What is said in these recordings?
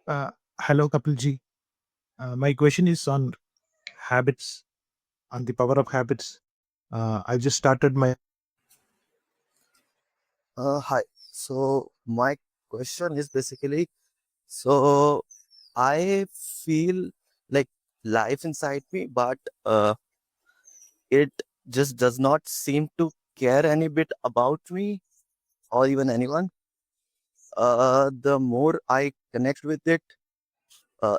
Uh, Hello, Kapil ji. My question is on habits, on the power of habits. I just started my. Hi. So my question is basically, so I feel like life inside me, but it just does not seem to care any bit about me or even anyone. The more I connect with it,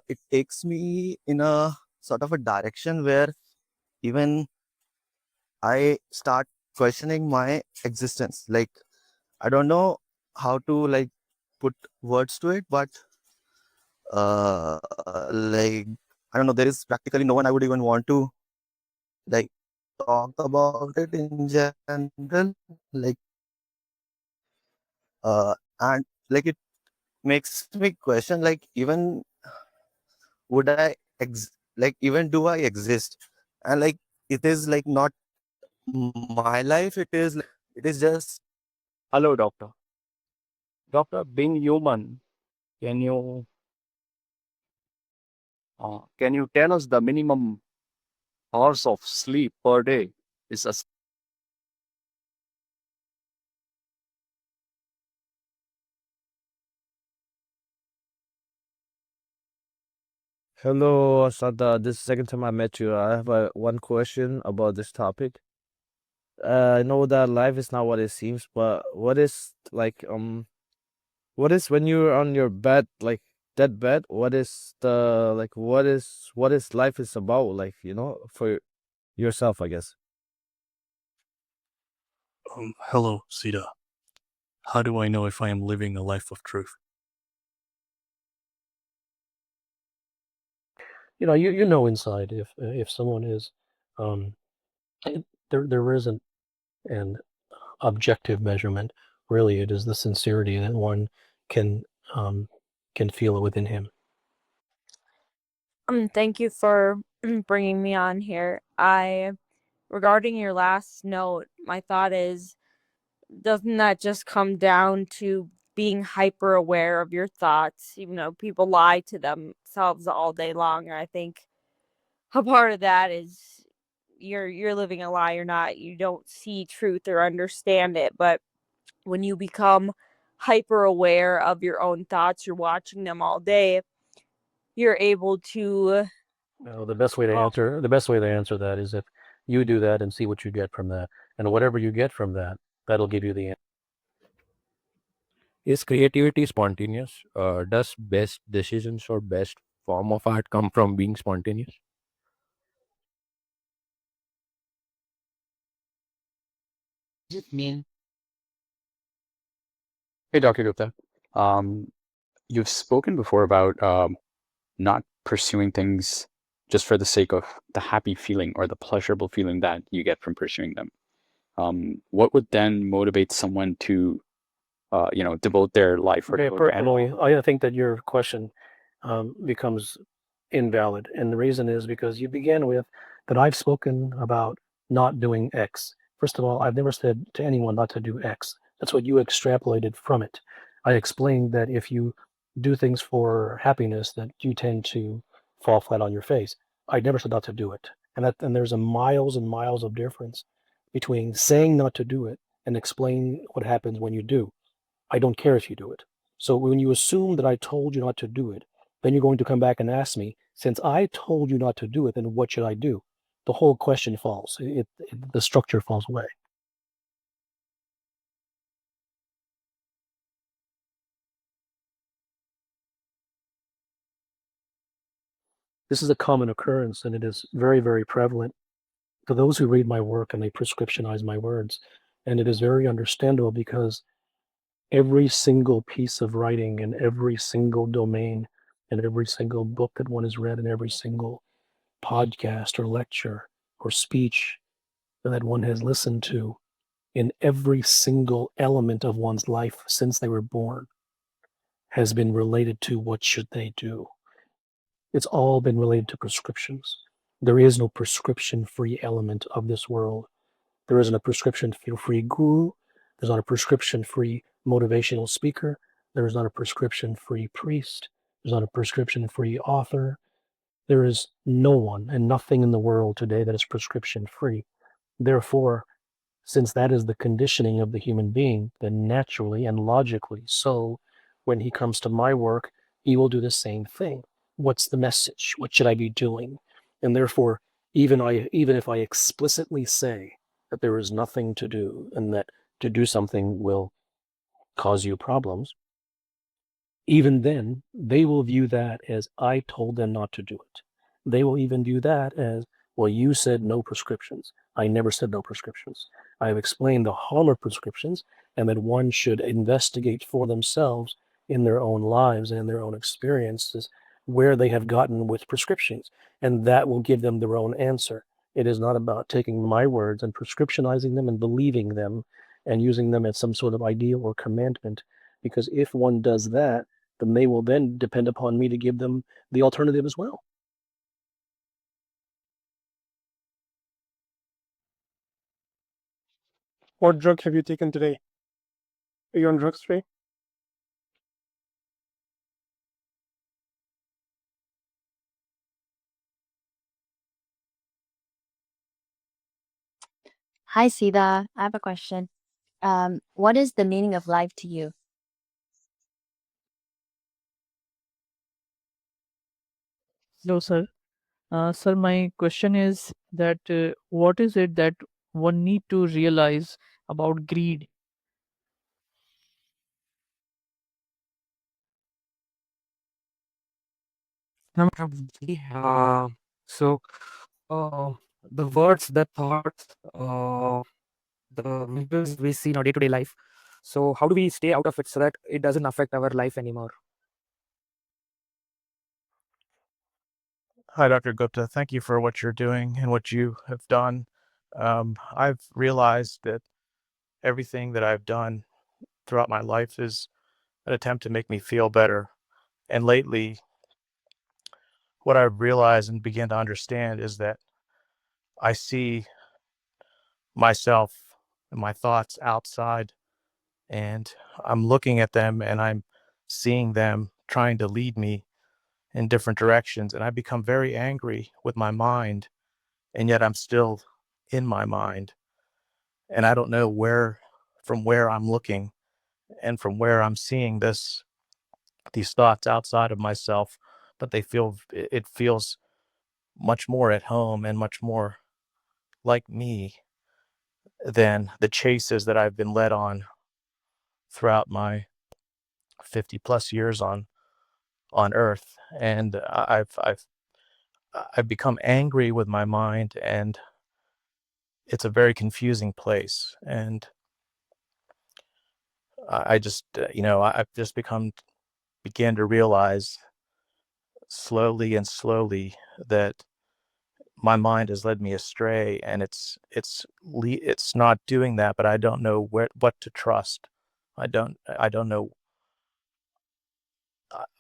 it takes me in a sort of a direction where even I start questioning my existence. Like I don't know how to like put words to it, but uh like I don't know, there is practically no one I would even want to like talk about it in general, like and like it makes me question like even would I like even do I exist, and like it is like not my life, it is just. Hello, doctor. Doctor, being human, can you can you tell us the minimum hours of sleep per day is a Hello, Siddha. This is the second time I met you. I have one question about this topic. I know that life is not what it seems, but what is when you're on your bed, like dead bed? What is the like? What is life is about? Like for yourself, I guess. Hello, Siddha. How do I know if I am living a life of truth? You know inside if someone is, um, there isn't an objective measurement. Really, it is the sincerity that one can um, can feel within him. Thank you for bringing me on here. Regarding your last note, my thought is, doesn't that just come down to being hyper aware of your thoughts? Even though people lie to themselves all day long, and I think a part of that is you're living a lie or not. You don't see truth or understand it, but when you become hyper aware of your own thoughts, you're watching them all day, you're able to The best way to answer that is if you do that and see what you get from that, and whatever you get from that, that'll give you the answer. Is creativity spontaneous? Does best decisions or best form of art come from being spontaneous? Does it mean Hey, Dr. Gupta. Um, you've spoken before about not pursuing things just for the sake of the happy feeling or the pleasurable feeling that you get from pursuing them. What would then motivate someone to, devote their life or Okay, devote their personally, I think that your question becomes invalid, and the reason is because you began with that I've spoken about not doing X. First of all, I've never said to anyone not to do X. That's what you extrapolated from it. I explained that if you do things for happiness, that you tend to fall flat on your face. I never said not to do it, and there's a miles and miles of difference between saying not to do it and explain what happens when you do. I don't care if you do it. So when you assume that I told you not to do it, then you're going to come back and ask me, since I told you not to do it, then what should I do? The whole question falls. The structure falls away. This is a common occurrence, and it is very, very prevalent to those who read my work and they prescriptionize my words. And it is very understandable because every single piece of writing in every single domain and every single book that one has read and every single podcast or lecture or speech that one has listened to in every single element of one's life since they were born has been related to what should they do. It's all been related to prescriptions. There is no prescription free element of this world. There isn't a prescription free guru. There's not a prescription free motivational speaker. There is not a prescription free priest. There's not a prescription-free author. There is no one and nothing in the world today that is prescription-free. Therefore, since that is the conditioning of the human being, then naturally and logically so, when he comes to my work, he will do the same thing. What's the message? What should I be doing? And therefore, even if I explicitly say that there is nothing to do and that to do something will cause you problems, even then, they will view that as I told them not to do it. They will even view that as, well, you said no prescriptions. I never said no prescriptions. I have explained the harm of prescriptions and that one should investigate for themselves in their own lives and in their own experiences where they have gotten with prescriptions. And that will give them their own answer. It is not about taking my words and prescriptionizing them and believing them and using them as some sort of ideal or commandment. Because if one does that, then they will then depend upon me to give them the alternative as well. What drug have you taken today? Are you on drugs today? Hi, Siddha. I have a question. What is the meaning of life to you? Hello, sir. Sir, my question is that what is it that one need to realize about greed? Probably. So, uh, the words, the thoughts, the visuals we see in our day-to-day life. So, how do we stay out of it so that it doesn't affect our life anymore? Hi, Dr. Gupta. Thank you for what you're doing and what you have done. I've realized that everything that I've done throughout my life is an attempt to make me feel better. And lately, what I've realized and began to understand is that I see myself and my thoughts outside, and I'm looking at them and I'm seeing them trying to lead me in different directions. And I become very angry with my mind, and yet I'm still in my mind. And I don't know from where I'm looking and from where I'm seeing these thoughts outside of myself, but it feels much more at home and much more like me than the chases that I've been led on throughout my 50 plus years on earth. And I've become angry with my mind, and it's a very confusing place. And I just I've just began to realize slowly and slowly that my mind has led me astray, and it's not doing that, but I don't know what to trust. I don't know.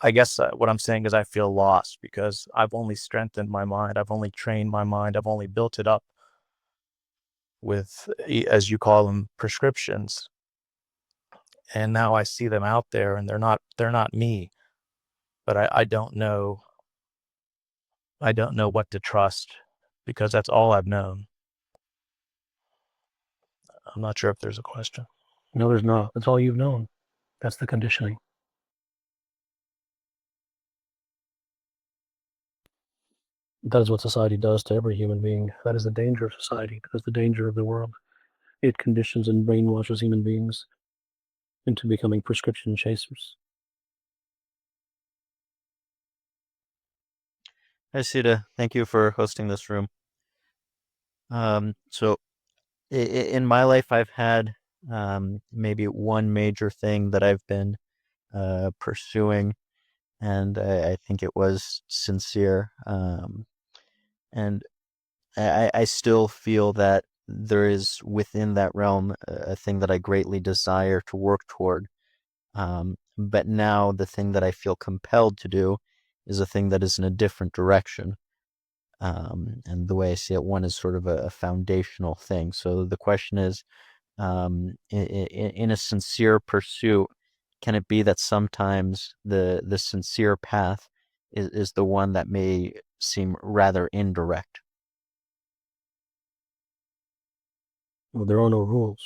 I guess what I'm saying is I feel lost because I've only strengthened my mind. I've only trained my mind. I've only built it up with, as you call them, prescriptions. And now I see them out there, and they're not me. But I don't know. I don't know what to trust because that's all I've known. I'm not sure if there's a question. No, there's not. That's all you've known. That's the conditioning. That is what society does to every human being. That is the danger of society. That is the danger of the world. It conditions and brainwashes human beings into becoming prescription chasers. Hi, Siddha. Thank you for hosting this room. So in my life, I've had maybe one major thing that I've been pursuing, and I think it was sincere. And I still feel that there is within that realm a thing that I greatly desire to work toward. But now the thing that I feel compelled to do is a thing that is in a different direction. And the way I see it, one is sort of a foundational thing. So the question is, in a sincere pursuit, can it be that sometimes the sincere path is the one that may seem rather indirect? Well, there are no rules.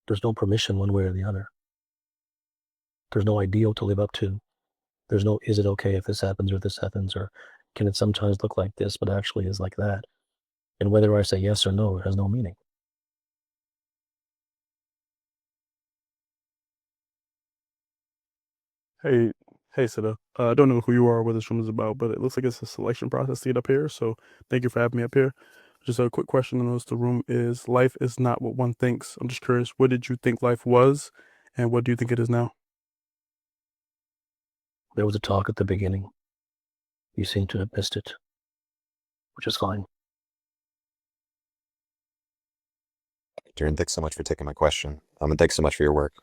There's no permission one way or the other. There's no ideal to live up to. There's no, is it okay if this happens or this happens, or can it sometimes look like this, but actually is like that? And whether I say yes or no has no meaning. Hey, Siddha. I don't know who you are or what this room is about, but it looks like it's a selection process to get up here. So thank you for having me up here. Just a quick question to notice the room is life is not what one thinks. I'm just curious, what did you think life was, and what do you think it is now? There was a talk at the beginning. You seem to have missed it, which is fine. Darren, thanks so much for taking my question. And thanks so much for your work.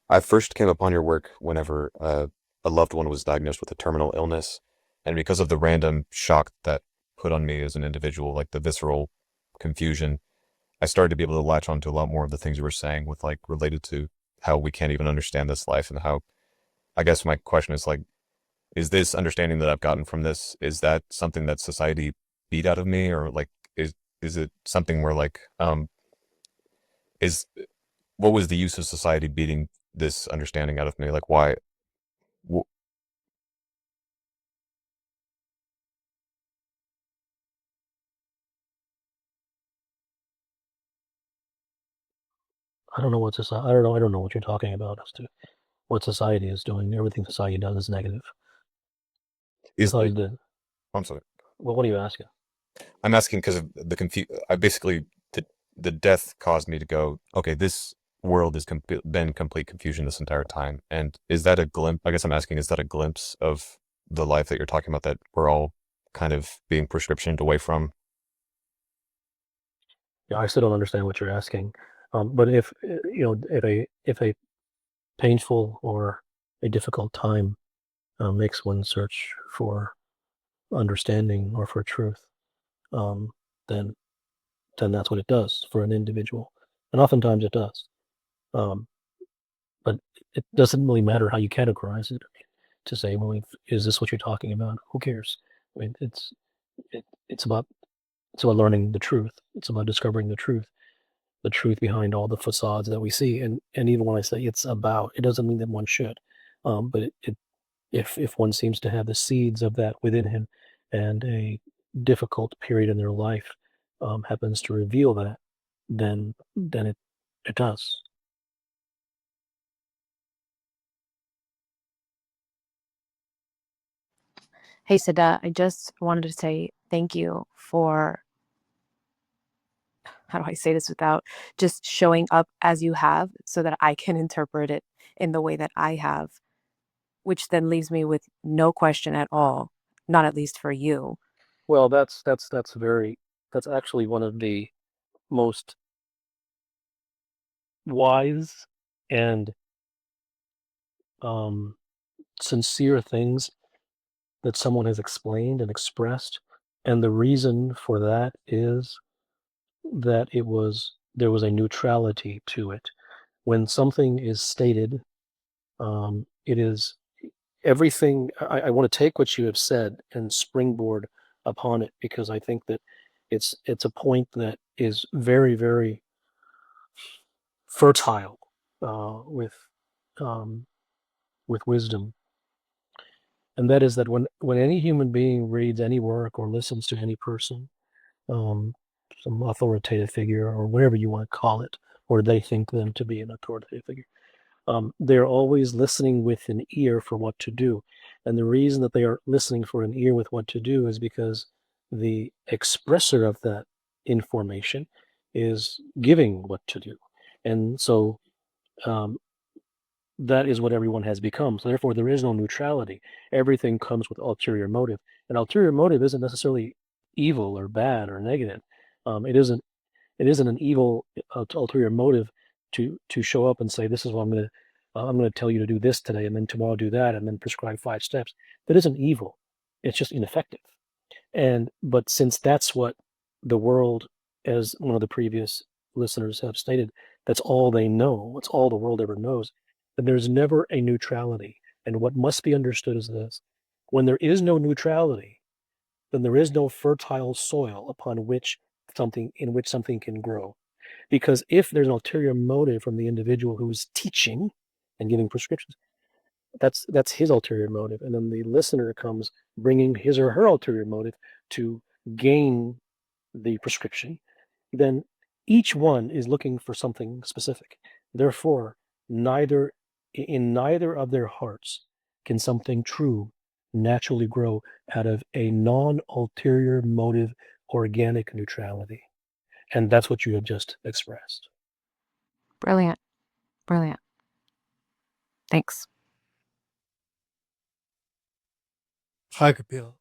I first came upon your work whenever a loved one was diagnosed with a terminal illness, and because of the random shock that put on me as an individual, like the visceral confusion, I started to be able to latch on to a lot more of the things you were saying with like related to how we can't even understand this life, and how, I guess my question is like, is this understanding that I've gotten from this, is that something that society beat out of me, or like is it something where like is what was the use of society beating this understanding out of me? Like why? I don't know what society. I don't know what you're talking about as to what society is doing. Everything society does is negative. Is I the, I'm sorry. Well, what are you asking? I'm asking because of the I basically the death caused me to go, okay, this world has been complete confusion this entire time. And is that a glimpse? I guess I'm asking, is that a glimpse of the life that you're talking about that we're all kind of being prescriptioned away from? Yeah, I still don't understand what you're asking. But if if a painful or a difficult time makes one search for understanding or for truth, then that's what it does for an individual, and oftentimes it does. But it doesn't really matter how you categorize it. To say, well, is this what you're talking about? Who cares? I mean, it's about learning the truth. It's about discovering the truth behind all the facades that we see. And even when I say it's about, it doesn't mean that one should. But if one seems to have the seeds of that within him, and a difficult period in their life happens to reveal that, then it does. Hey, Siddha, I just wanted to say thank you for, how do I say this without just showing up as you have so that I can interpret it in the way that I have, which then leaves me with no question at all, not at least for you. Well, that's actually one of the most wise and sincere things that someone has explained and expressed. And the reason for that is that there was a neutrality to it. When something is stated, it is everything. I want to take what you have said and springboard upon it, because I think that it's a point that is very, very fertile um, with wisdom. And that is that when any human being reads any work or listens to any person, some authoritative figure or whatever you want to call it, or they think them to be an authoritative figure, they're always listening with an ear for what to do. And the reason that they are listening for an ear with what to do is because the expressor of that information is giving what to do. And so that is what everyone has become. So therefore, there is no neutrality. Everything comes with ulterior motive. And ulterior motive isn't necessarily evil or bad or negative. It isn't an evil ulterior motive to show up and say, this is what I'm going to tell you to do this today, and then tomorrow do that, and then prescribe 5 steps. That isn't evil. It's just ineffective. But since that's what the world, as one of the previous listeners have stated, that's all they know, it's all the world ever knows, then there's never a neutrality. And what must be understood is this: when there is no neutrality, then there is no fertile soil upon which something can grow. Because if there's an ulterior motive from the individual who's teaching and giving prescriptions, that's his ulterior motive, and then the listener comes bringing his or her ulterior motive to gain the prescription. Then each one is looking for something specific. Therefore, neither of their hearts can something true naturally grow out of a non-ulterior motive, organic neutrality. And that's what you have just expressed. Brilliant. Brilliant. Thanks. Hi, Kapil.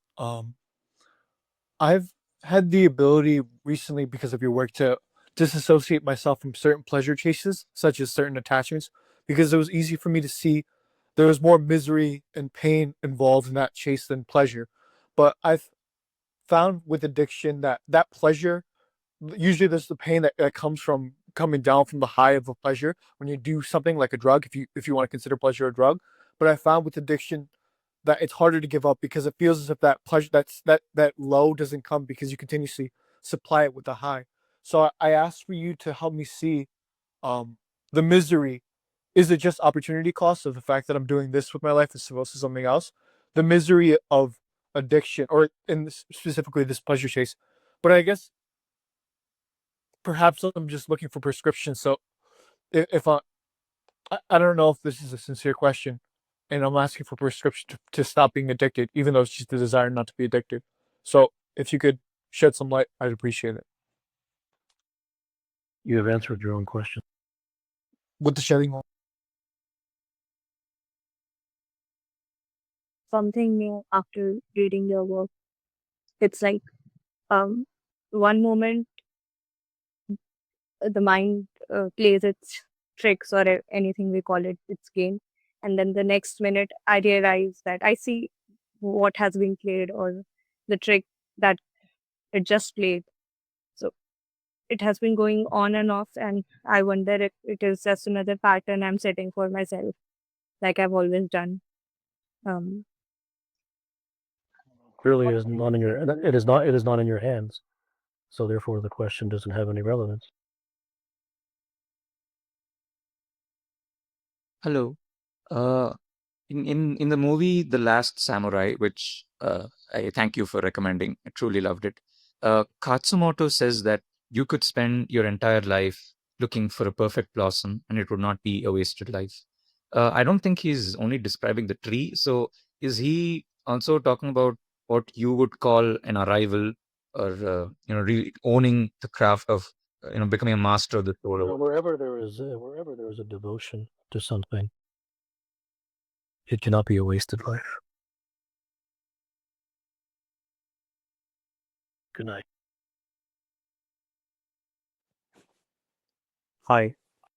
I've had the ability recently, because of your work, to disassociate myself from certain pleasure chases, such as certain attachments, because it was easy for me to see there was more misery and pain involved in that chase than pleasure. But I've found with addiction that pleasure, usually there's the pain that comes from coming down from the high of a pleasure when you do something like a drug, if you want to consider pleasure a drug. But I found with addiction that it's harder to give up, because it feels as if that pleasure, that low doesn't come because you continuously supply it with the high. So I asked for you to help me see the misery. Is it just opportunity cost of the fact that I'm doing this with my life as opposed to something else? The misery of addiction, or specifically this pleasure chase. But I guess perhaps I'm just looking for prescriptions. So if I don't know if this is a sincere question, and I'm asking for prescription to stop being addicted, even though it's just the desire not to be addicted. So if you could shed some light, I'd appreciate it. You have answered your own question. With the shedding light. Something new after reading your work. It's like one moment the mind plays its tricks, or anything we call it, its game, and then the next minute I realize that I see what has been played, or the trick that it just played. So it has been going on and off, and I wonder if it is just another pattern I'm setting for myself, like I've always done. Um, Clearly, it is not in your. It is not. It is not in your hands. So therefore, the question doesn't have any relevance. Hello. Uh, in the movie The Last Samurai, which I thank you for recommending, I truly loved it. Katsumoto says that you could spend your entire life looking for a perfect blossom, and it would not be a wasted life. I don't think he's only describing the tree. So is he also talking about what you would call an arrival, or really owning the craft of becoming a master of the soul? Wherever there is a devotion to something, it cannot be a wasted life. Good night. Hi,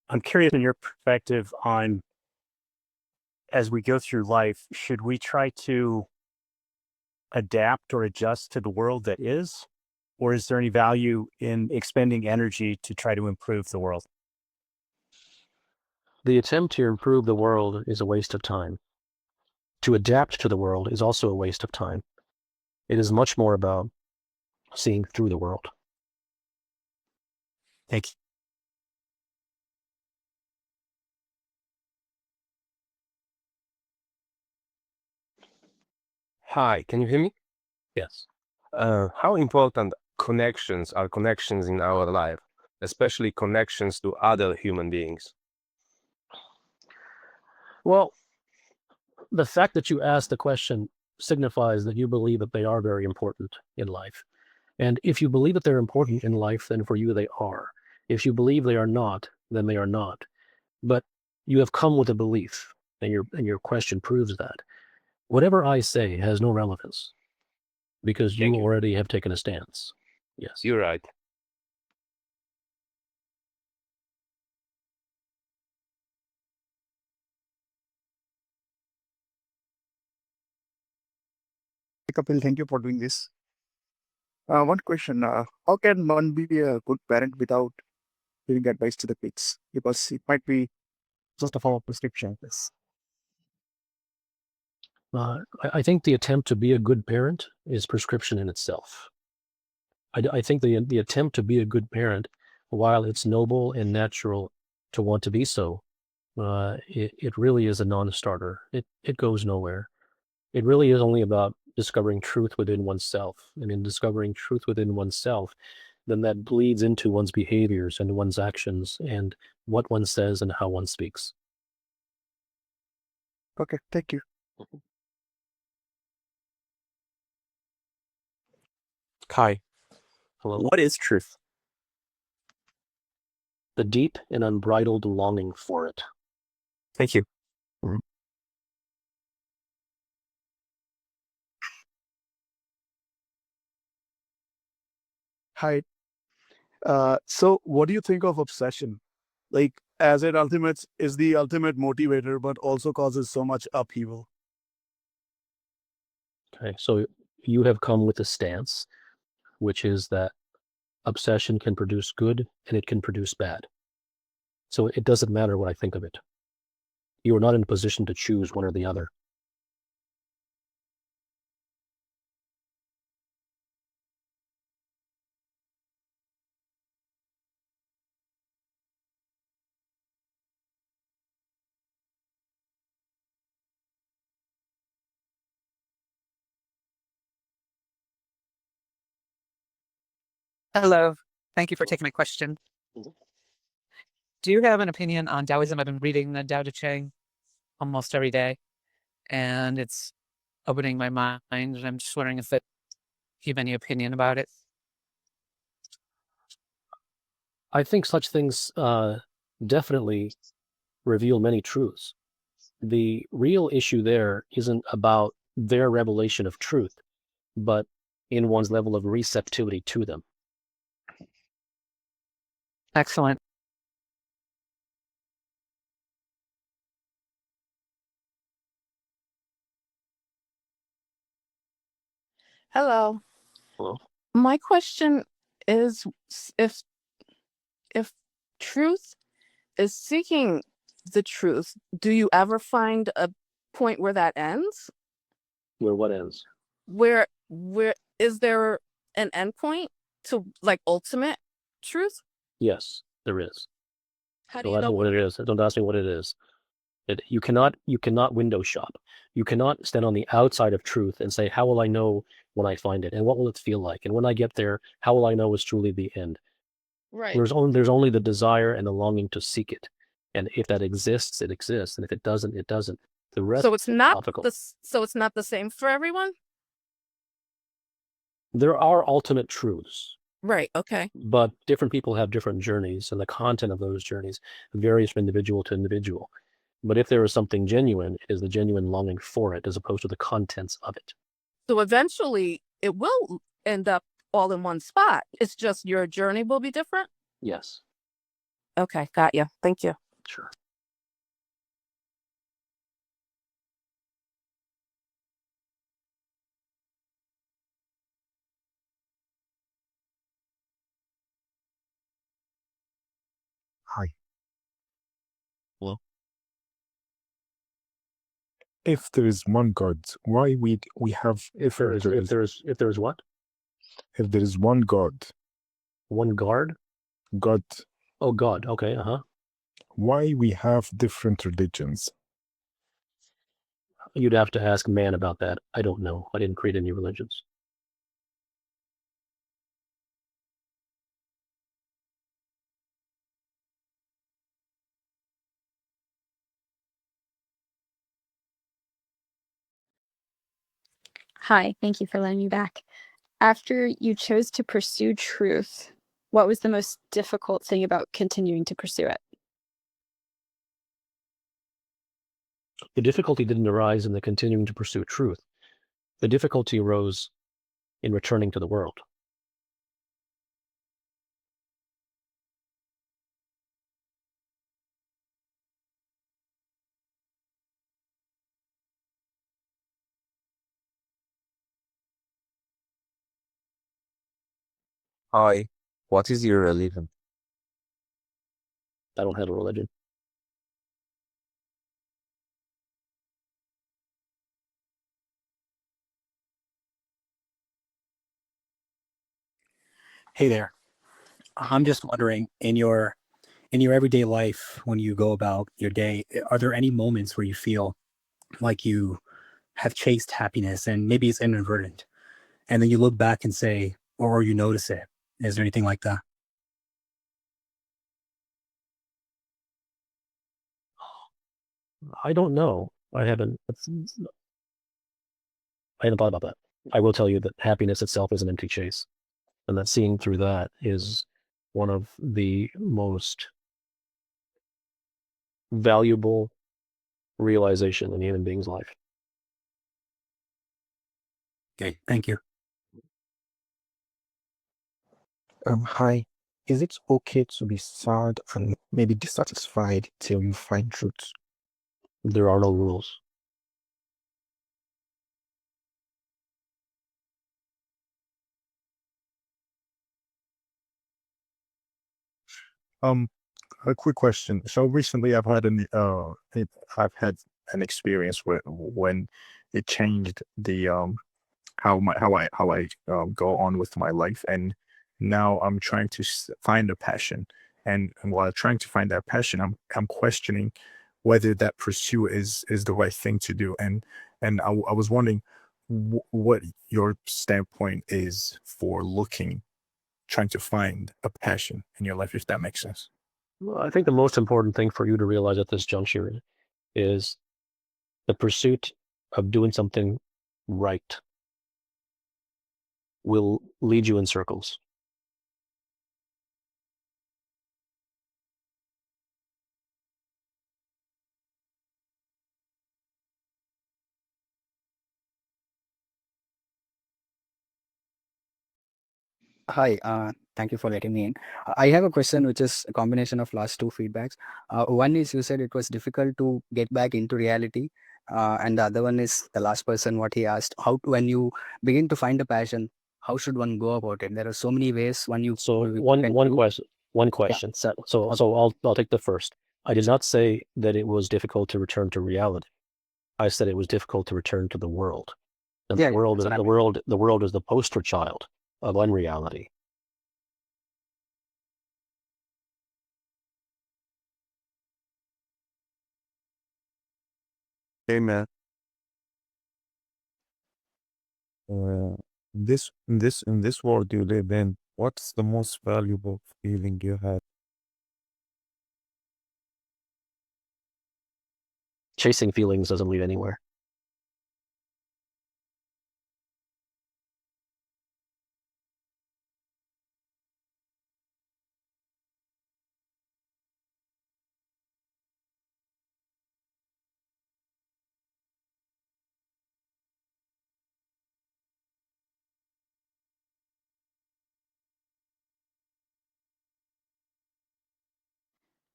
I'm curious in your perspective on, as we go through life, should we try to adapt or adjust to the world that is? Or is there any value in expending energy to try to improve the world? The attempt to improve the world is a waste of time. To adapt to the world is also a waste of time. It is much more about seeing through the world. Thank you. Hi, can you hear me? Yes. How important connections are connections in our life, especially connections to other human beings? Well, the fact that you asked the question signifies that you believe that they are very important in life. And if you believe that they're important in life, then for you they are. If you believe they are not, then they are not. But you have come with a belief, and your question proves that. Whatever I say has no relevance, because you already have taken a stance. Yes. You're right. Kapil, thank you for doing this. One question, how can one be a good parent without giving advice to the kids because it might be just a form of prescription. Yes. I think the attempt to be a good parent is prescription in itself. I think the attempt to be a good parent, while it's noble and natural to want to be so, it really is a non-starter. It goes nowhere. It really is only about discovering truth within oneself. And in discovering truth within oneself, then that bleeds into one's behaviors and one's actions and what one says and how one speaks. Okay, thank you. Kai, Hello. what is truth? The deep and unbridled longing for it. Thank you. Hi. So what do you think of obsession? Like, as it ultimate is the ultimate motivator, but also causes so much upheaval. Okay, so you have come with a stance, which is that obsession can produce good and it can produce bad. So it doesn't matter what I think of it. You are not in a position to choose one or the other. Hello. Thank you for taking my question. Do you have an opinion on Taoism? I've been reading the Tao Te Ching almost every day, and it's opening my mind. And I'm just wondering if you have any opinion about it. I think such things definitely reveal many truths. The real issue there isn't about their revelation of truth, but in one's level of receptivity to them. Excellent. Hello. Hello. My question is if truth is seeking the truth, do you ever find a point where that ends? Where what ends? Where is there an end point to like ultimate truth? Yes, there is. How do Don't you ask know? me what it is. Don't ask me what it is. You cannot window shop. You cannot stand on the outside of truth and say, how will I know when I find it? And what will it feel like? And when I get there, how will I know it's truly the end? Right. There's only the desire and the longing to seek it. And if that exists, it exists. And if it doesn't, it doesn't. The rest So it's is not topical. so it's not the same for everyone? There are ultimate truths, Right. Okay. but different people have different journeys, and the content of those journeys varies from individual to individual. But if there is something genuine, it is the genuine longing for it as opposed to the contents of it. So eventually it will end up all in one spot. It's just your journey will be different? Yes. Okay, got you. Thank you. Sure. Hi. Hello. If there is one God, why we have If there is what? If there is one God. One guard? God. Oh, God. Okay. Why we have different religions? You'd have to ask man about that. I don't know. I didn't create any religions. Hi, thank you for letting me back. After you chose to pursue truth, what was the most difficult thing about continuing to pursue it? The difficulty didn't arise in the continuing to pursue truth. The difficulty arose in returning to the world. Hi, what is your religion? I don't have a religion. Hey there. I'm just wondering, in your everyday life, when you go about your day, are there any moments where you feel like you have chased happiness and maybe it's inadvertent, and then you look back and say, or you notice it? Is there anything like that? I don't know. I haven't thought about that. I will tell you that happiness itself is an empty chase, and that seeing through that is one of the most valuable realization in a human being's life. Okay, thank you. Hi. Is it okay to be sad and maybe dissatisfied till you find truth? There are no rules. A quick question. So recently I've had an experience where when it changed the how I go on with my life, and now I'm trying to find a passion, and while trying to find that passion, I'm questioning whether that pursuit is the right thing to do, and I was wondering what your standpoint is for trying to find a passion in your life, if that makes sense. Well, I think the most important thing for you to realize at this juncture is the pursuit of doing something right will lead you in circles. Hi, thank you for letting me in. I have a question which is a combination of last two feedbacks. One is you said it was difficult to get back into reality, and the other one is the last person what he asked. When you begin to find a passion, how should one go about it? There are so many ways So you one can one do. question one Yeah, question. sir. So Okay. so I'll take the first. I did not say that it was difficult to return to reality. I said it was difficult to return to the world. And Yeah, the yeah, world that's what I the meant. world is the poster child of unreality. Hey man, in this world you live in, what's the most valuable feeling you had? Chasing feelings doesn't lead anywhere.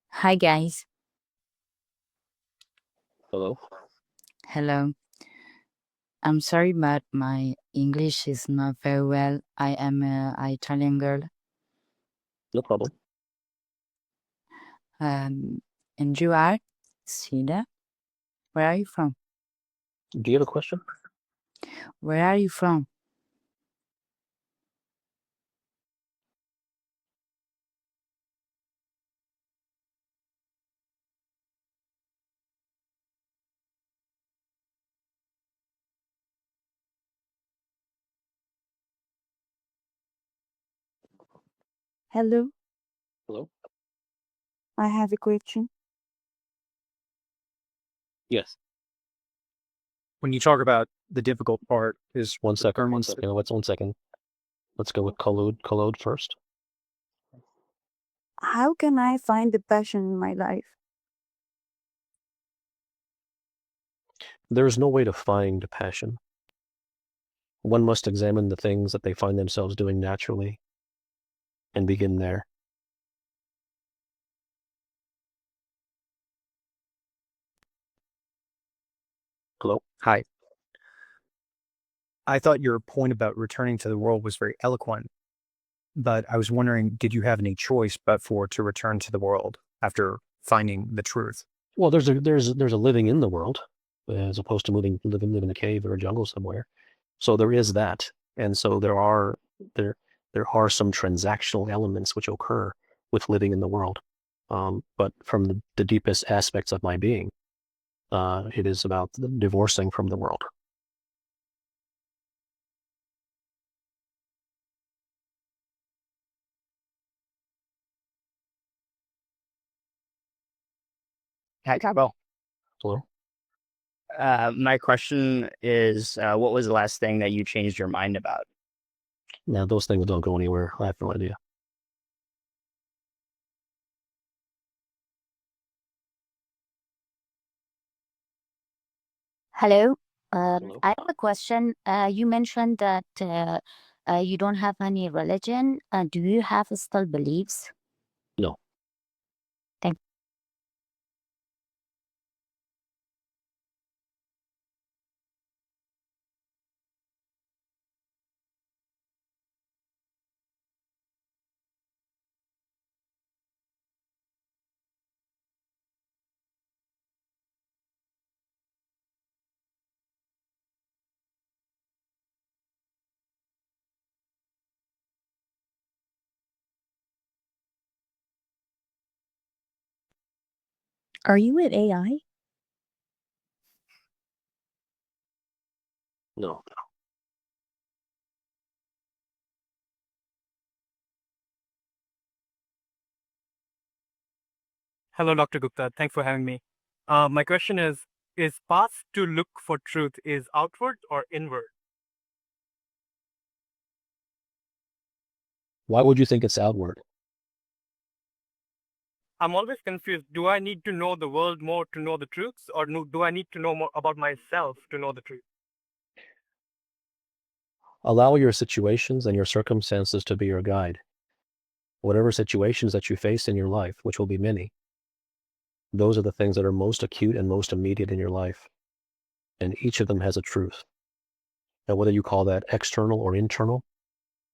Hi guys. Hello. Hello. I'm sorry, but my English is not very well. I am an Italian girl. No problem. And you are Siddha? Where are you from? Do you have a question? Where are you from? Hello, Hello? I have a question. Yes. When you talk about the difficult part is One second. one What's 1 second? Let's go with Collode first. How can I find the passion in my life? There is no way to find passion. One must examine the things that they find themselves doing naturally and begin there. Hello? Hi. I thought your point about returning to the world was very eloquent, but I was wondering, did you have any choice but for to return to the world? after finding the truth? Well, there's a living in the world as opposed to living in a cave or a jungle somewhere. So there is that, and so there are some transactional elements which occur with living in the world. But from the deepest aspects of my being, it is about divorcing from the world. Hi, Kapil. Hello. My question is, what was the last thing that you changed your mind about? Now those things don't go anywhere. I have no idea. Hello. Hello. I have a question. You mentioned that you don't have any religion. Do you have still beliefs? No. Thank Are you an AI? No. Hello, Dr. Gupta. Thanks for having me. My question is path to look for truth is outward or inward? Why would you think it's outward? I'm always confused. Do I need to know the world more to know the truths, or do I need to know more about myself to know the truth? Allow your situations and your circumstances to be your guide. Whatever situations that you face in your life, which will be many, those are the things that are most acute and most immediate in your life. And each of them has a truth. And whether you call that external or internal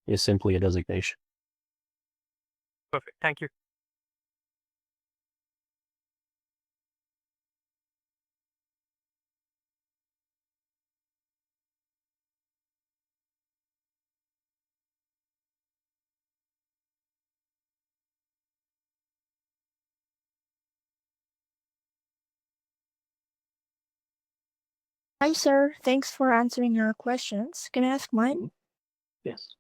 is simply a designation. Perfect. Thank you. Hi, sir. Thanks for answering our questions. Can I ask mine? Yes.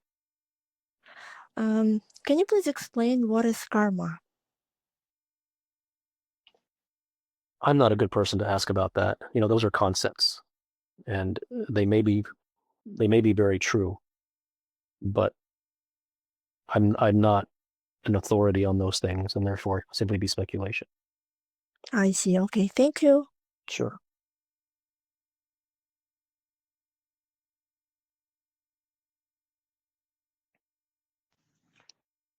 Can you please explain what is karma? I'm not a good person to ask about that. Those are concepts, and they may be very true, but I'm not an authority on those things, and therefore simply be speculation. I see. Okay, thank you. Sure.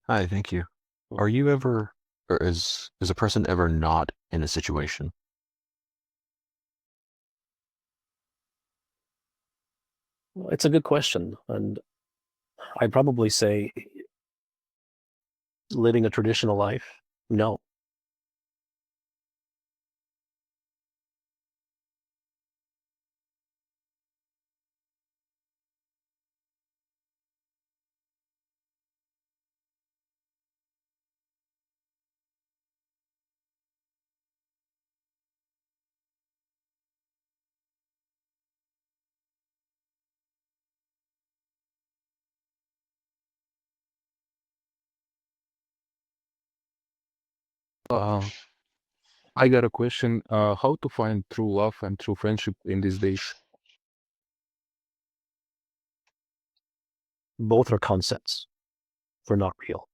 Hi, thank you. Are you ever, or is a person ever not in a situation? Well, it's a good question, and I'd probably say living a traditional life, no. I got a question. How to find true love and true friendship in these days? Both are concepts. They're not real.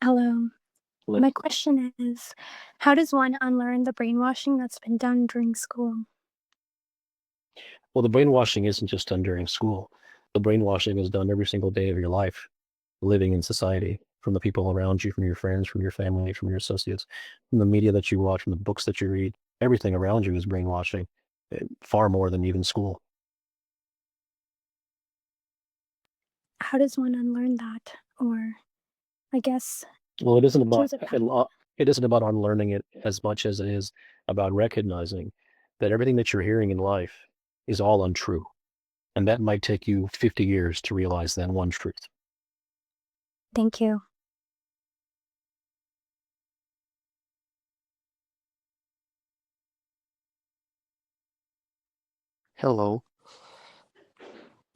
Hello. Hello. My question is, how does one unlearn the brainwashing that's been done during school? Well, the brainwashing isn't just done during school. The brainwashing is done every single day of your life, living in society, from the people around you, from your friends, from your family, from your associates, from the media that you watch, from the books that you read. Everything around you is brainwashing, far more than even school. How does one unlearn that? Or, I guess, Well, it isn't about choose a path. it isn't about unlearning it as much as it is about recognizing that everything that you're hearing in life is all untrue. And that might take you 50 years to realize that one truth. Thank you. Hello.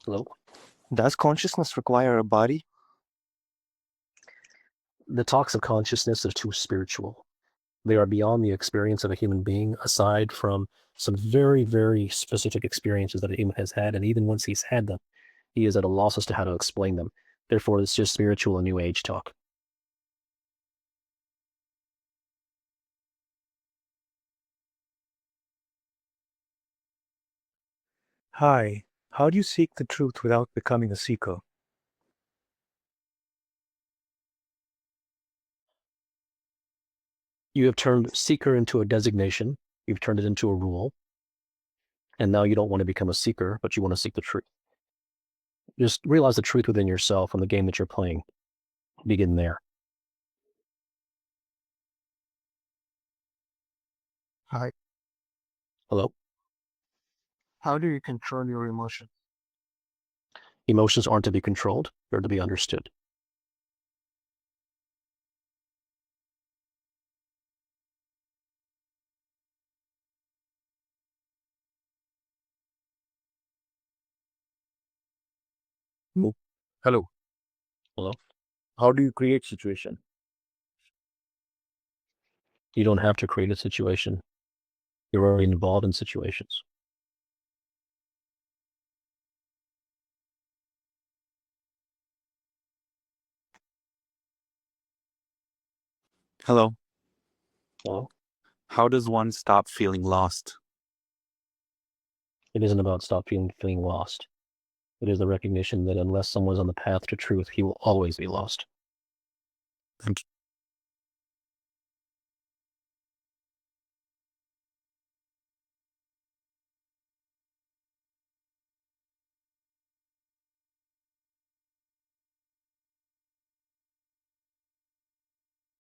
Hello. Does consciousness require a body? The talks of consciousness are too spiritual. They are beyond the experience of a human being, aside from some very, very specific experiences that a human has had. And even once he's had them, he is at a loss as to how to explain them. Therefore, it's just spiritual and new age talk. Hi. How do you seek the truth without becoming a seeker? You have turned seeker into a designation. You've turned it into a rule. And now you don't want to become a seeker, but you want to seek the truth. Just realize the truth within yourself and the game that you're playing. Begin there. Hi. Hello? How do you control your emotions? Emotions aren't to be controlled, they're to be understood. Hello. Hello? How do you create situation? You don't have to create a situation. You're already involved in situations. Hello. Hello? How does one stop feeling lost? It isn't about stop feeling lost. It is the recognition that unless someone's on the path to truth, he will always be lost. Thank you.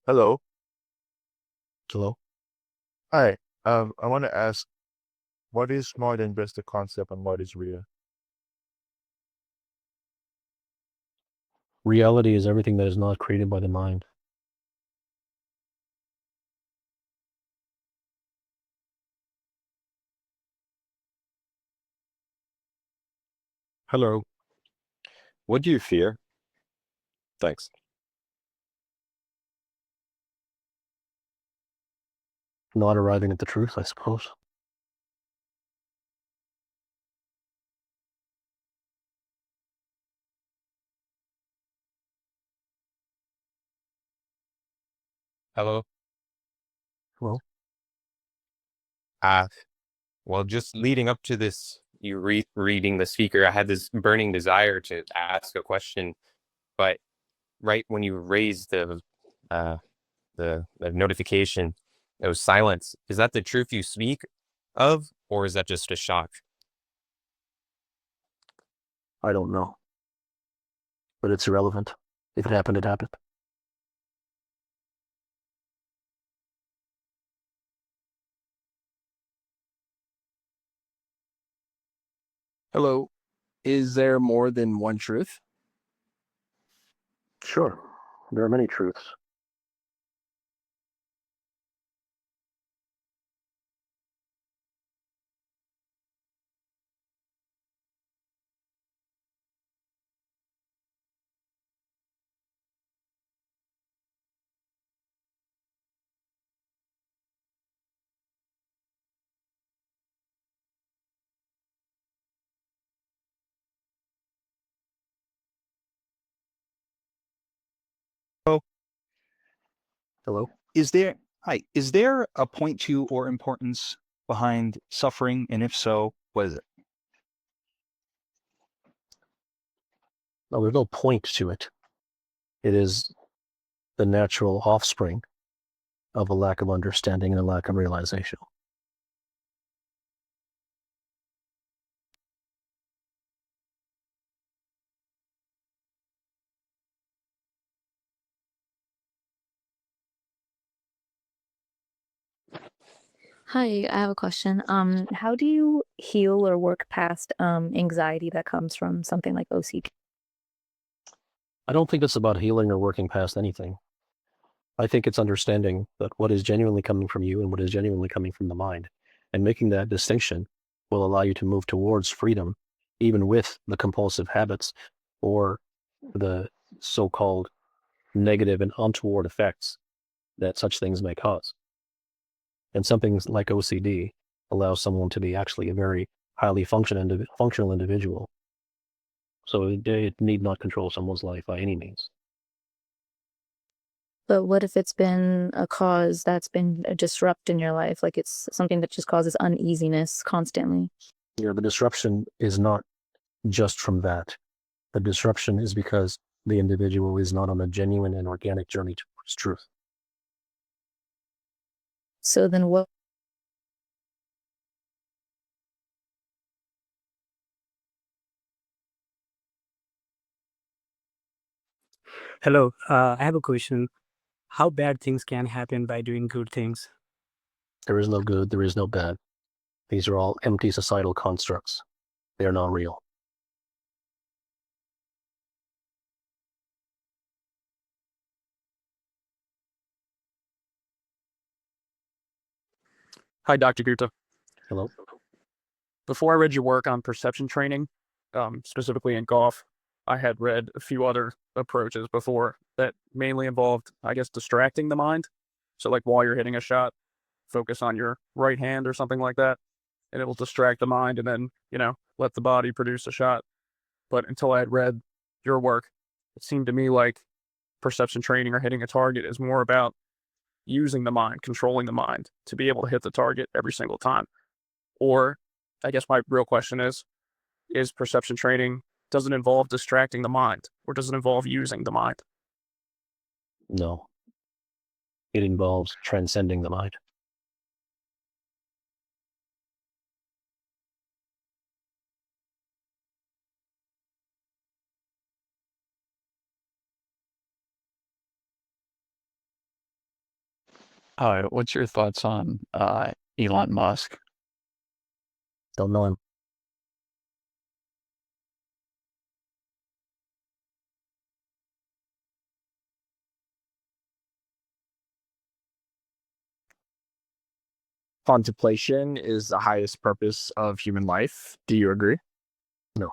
Hello. Hello? Hi. I want to ask, what is more than just a concept and what is real? Reality is everything that is not created by the mind. Hello. What do you fear? Thanks. Not arriving at the truth, I suppose. Hello. Well, Uh, well, just leading up to this, you reading the speaker, I had this burning desire to ask a question, but right when you raised uh, the notification, it was silence. Is that the truth you speak of, or is that just a shock? I don't know. But it's irrelevant. If it happened, it happened. Hello. Is there more than one truth? Sure. There are many truths. Oh. Hello? Is there a point to or importance behind suffering? And if so, what is it? No, there's no point to it. It is the natural offspring of a lack of understanding and a lack of realization. Hi, I have a question. How do you heal or work past anxiety that comes from something like OCD? I don't think it's about healing or working past anything. I think it's understanding that what is genuinely coming from you and what is genuinely coming from the mind. And making that distinction will allow you to move towards freedom, even with the compulsive habits or the so-called negative and untoward effects that such things may cause. And something like OCD allows someone to be actually a very highly functional individual. So it need not control someone's life by any means. But what if it's been a cause that's been a disrupt in your life? Like it's something that just causes uneasiness constantly. The disruption is not just from that. The disruption is because the individual is not on a genuine and organic journey towards truth. So then what? Hello, I have a question. How bad things can happen by doing good things? There is no good, there is no bad. These are all empty societal constructs. They are not real. Hi, Dr. Gupta. Hello. Before I read your work on perception training, specifically in golf, I had read a few other approaches before that mainly involved, I guess, distracting the mind. So like while you're hitting a shot, focus on your right hand or something like that, and it will distract the mind and then, let the body produce a shot. But until I had read your work, it seemed to me like perception training or hitting a target is more about using the mind, controlling the mind to be able to hit the target every single time. Or I guess my real question is perception training, does it involve distracting the mind or does it involve using the mind? No. It involves transcending the mind. Hi, what's your thoughts on Elon Musk? Don't know him. Contemplation is the highest purpose of human life. Do you agree? No.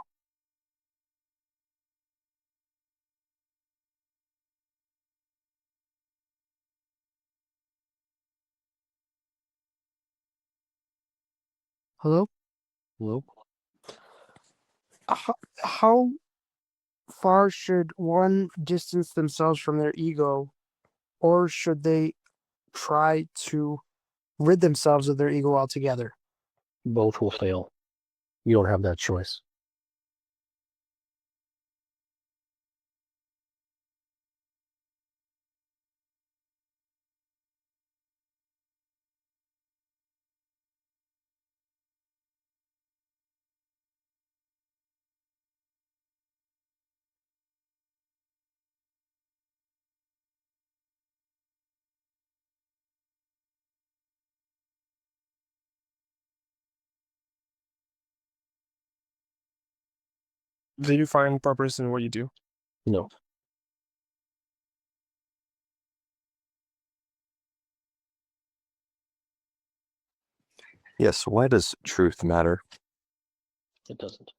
Hello? Hello? How far should one distance themselves from their ego, or should they try to rid themselves of their ego altogether? Both will fail. You don't have that choice. Do you find purpose in what you do? No. Yes, why does truth matter? It doesn't.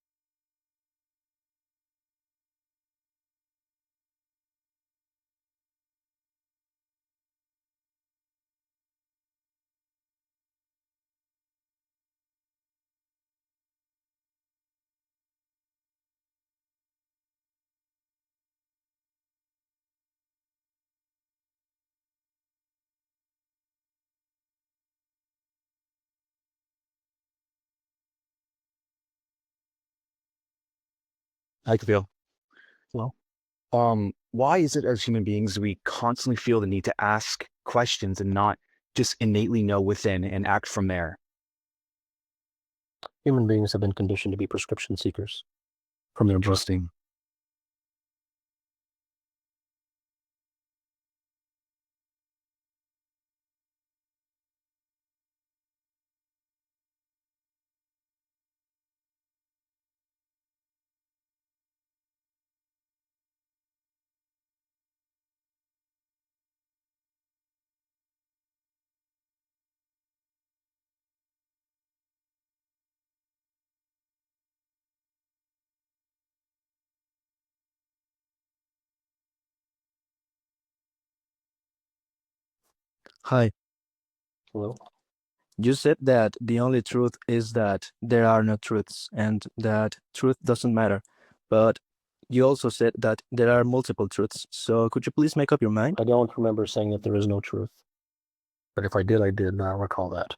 Hi, Kapil. Well, why is it as human beings we constantly feel the need to ask questions and not just innately know within and act from there? human beings have been conditioned to be prescription seekers from their birth. Interesting. Hi. Hello. You said that the only truth is that there are no truths and that truth doesn't matter. But you also said that there are multiple truths. So could you please make up your mind? I don't remember saying that there is no truth. But if I did, I did not recall that.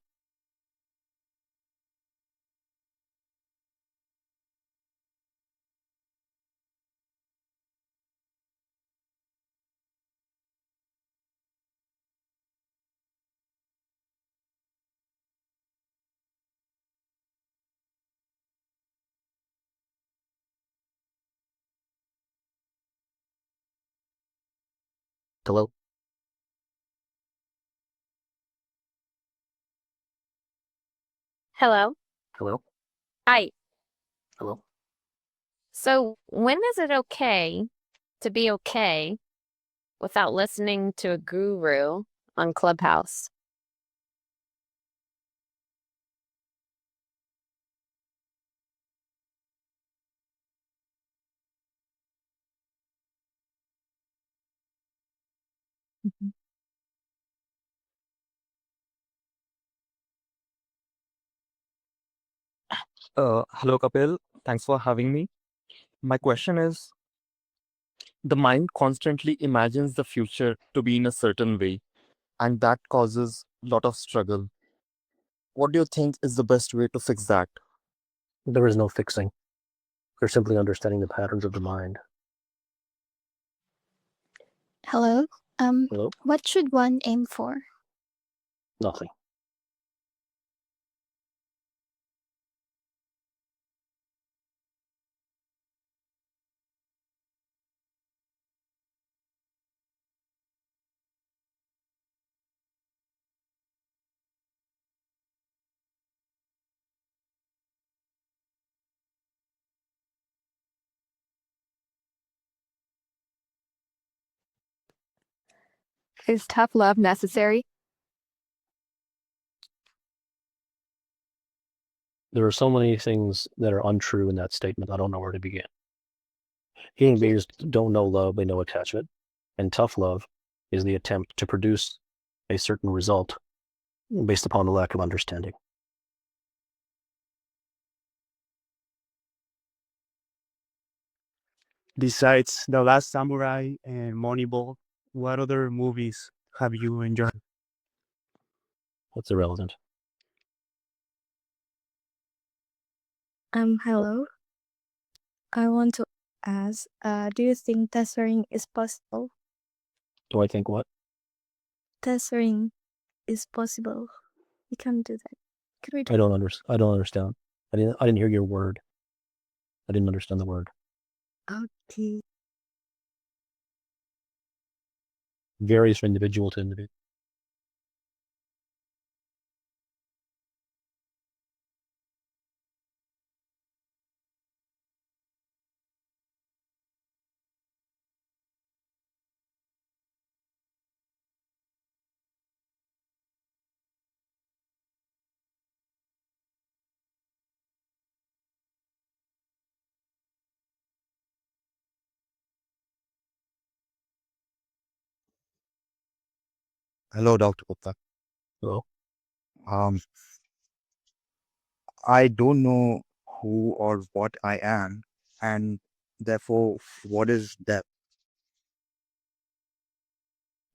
Hello? Hello. Hello? Hi. Hello? So, when is it okay to be okay without listening to a guru on Clubhouse? Mhm. Hello, Kapil. Thanks for having me. My question is, the mind constantly imagines the future to be in a certain way, and that causes a lot of struggle. What do you think is the best way to fix that? There is no fixing. They're simply understanding the patterns of the mind. Hello. Hello? What should one aim for? Nothing. Is tough love necessary? There are so many things that are untrue in that statement. I don't know where to begin. Human beings don't know love, they know attachment. And tough love is the attempt to produce a certain result based upon the lack of understanding. Besides The Last Samurai and Moneyball, what other movies have you enjoyed? What's irrelevant? Hello. I want to ask, do you think tethering is possible? Do I think what? Tethering is possible. We can do that. Can we do I don't understand. I didn't hear your word. I didn't understand the word. Okay. Varies from individual to individual. Hello, Dr. Gupta. Hello. I don't know who or what I am, and therefore, what is depth?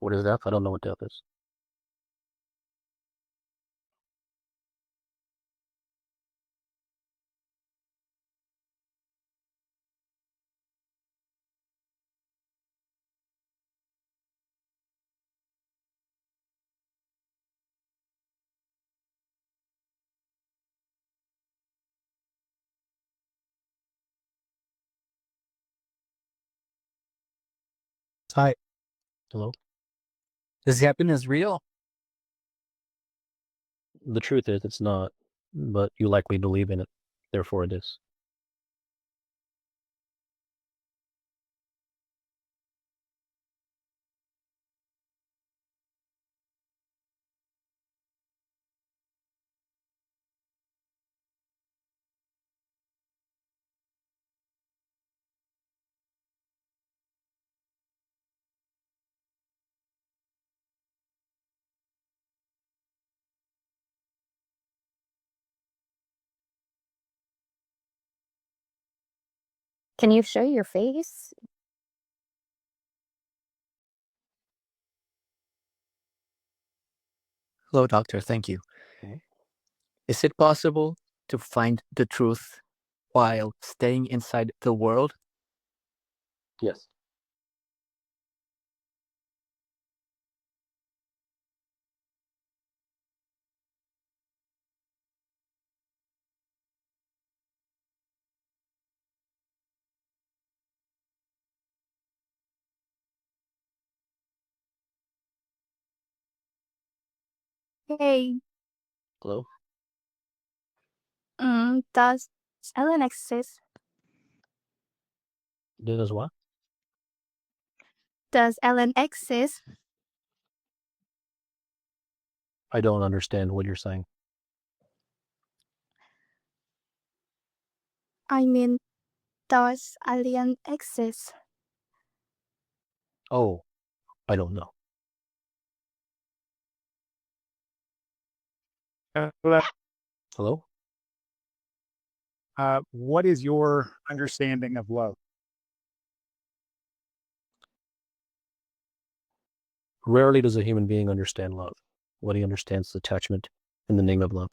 What is depth? I don't know what depth is. Hi. Hello? Is happiness real? The truth is it's not, but you likely believe in it. Therefore it is. Can you show your face? Hello, doctor. Thank you. Okay. Is it possible to find the truth while staying inside the world? Yes. Hey, Hello? does Ellen exist? Does what? Does Ellen exist? I don't understand what you're saying. I mean, does alien exist? Oh, I don't know. Hello. Hello? What is your understanding of love? Rarely does a human being understand love. What he understands is attachment in the name of love.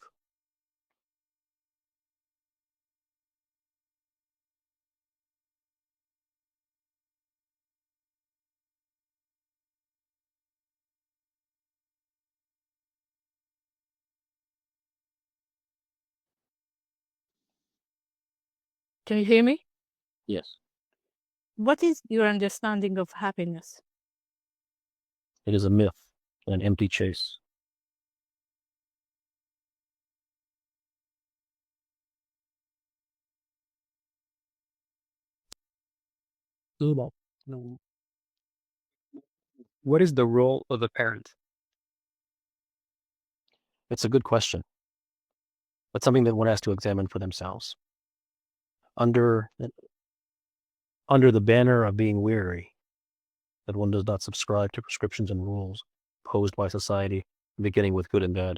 Can you hear me? Yes. What is your understanding of happiness? It is a myth, an empty chase. No. What is the role of the parent? It's a good question. But something that one has to examine for themselves. Under the banner of being weary, that one does not subscribe to prescriptions and rules posed by society, beginning with good and bad.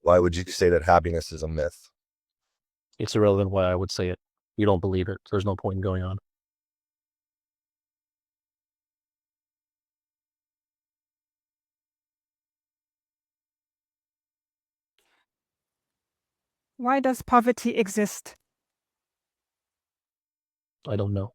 Why would you say that happiness is a myth? It's irrelevant why I would say it. You don't believe it. There's no point in going on. Why does poverty exist? I don't know.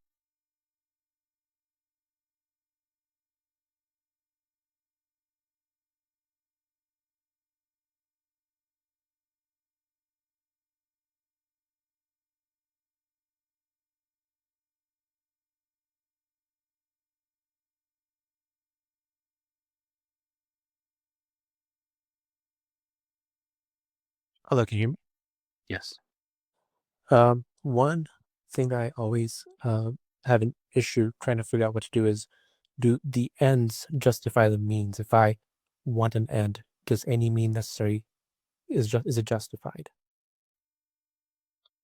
Hello, can you hear me? Yes. One thing I always have an issue trying to figure out what to do is, do the ends justify the means? If I want an end, does any mean necessary is it justified?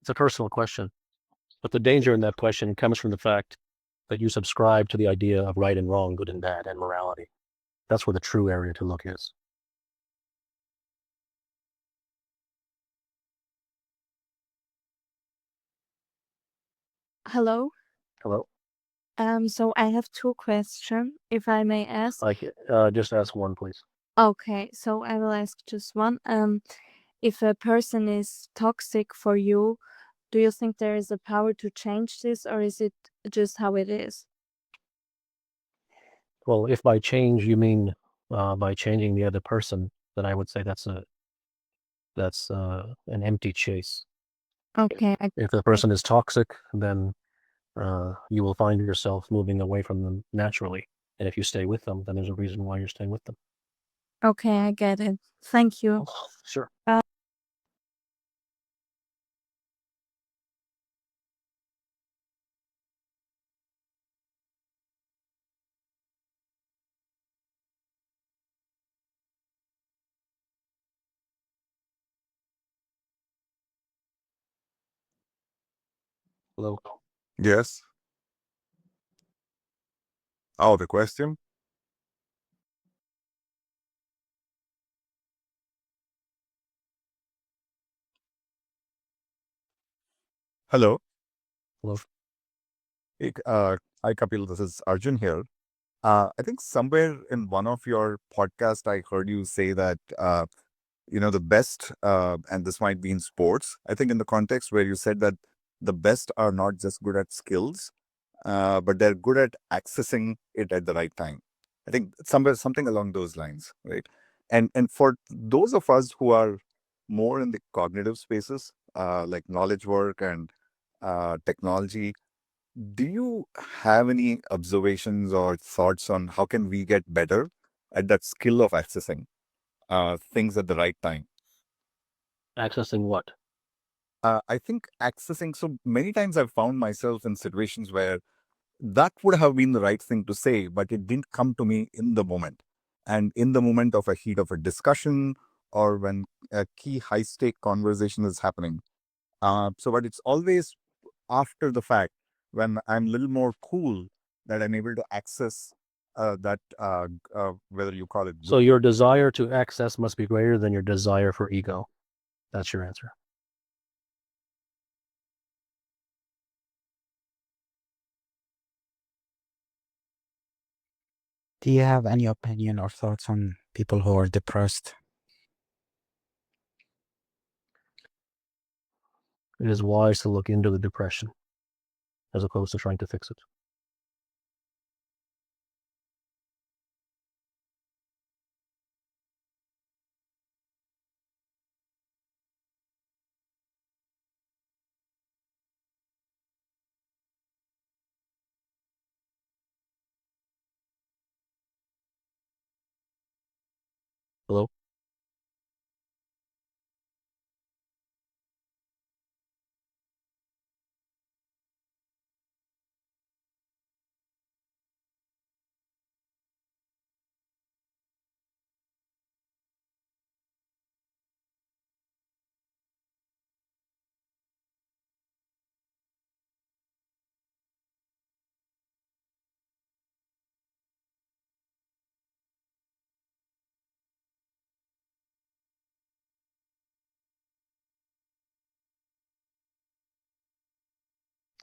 It's a personal question. But the danger in that question comes from the fact that you subscribe to the idea of right and wrong, good and bad, and morality. That's where the true area to look is. Hello. Hello? So I have two questions, if I may ask. Just ask one, please. Okay, so I will ask just one. If a person is toxic for you, do you think there is a power to change this, or is it just how it is? Well, if by change you mean by changing the other person, then I would say that's That's an empty chase. Okay. If the person is toxic, then you will find yourself moving away from them naturally. And if you stay with them, then there's a reason why you're staying with them. Okay, I get it. Thank you. Sure. Hello. Yes. Oh, the question? Hello. Hello. Hi, Kapil. This is Arjun here. I think somewhere in one of your podcasts, I heard you say that, the best, and this might be in sports, I think in the context where you said that the best are not just good at skills, but they're good at accessing it at the right time. I think something along those lines, right? And for those of us who are more in the cognitive spaces, like knowledge work and technology, do you have any observations or thoughts on how can we get better at that skill of accessing things at the right time? Accessing what? I think accessing, so many times I've found myself in situations where that would have been the right thing to say, but it didn't come to me in the moment. And in the moment of a heat of a discussion or when a key high stake conversation is happening. But it's always after the fact when I'm a little more cool that I'm able to access whether you call it. So your desire to access must be greater than your desire for ego. That's your answer. Do you have any opinion or thoughts on people who are depressed? It is wise to look into the depression as opposed to trying to fix it. Hello?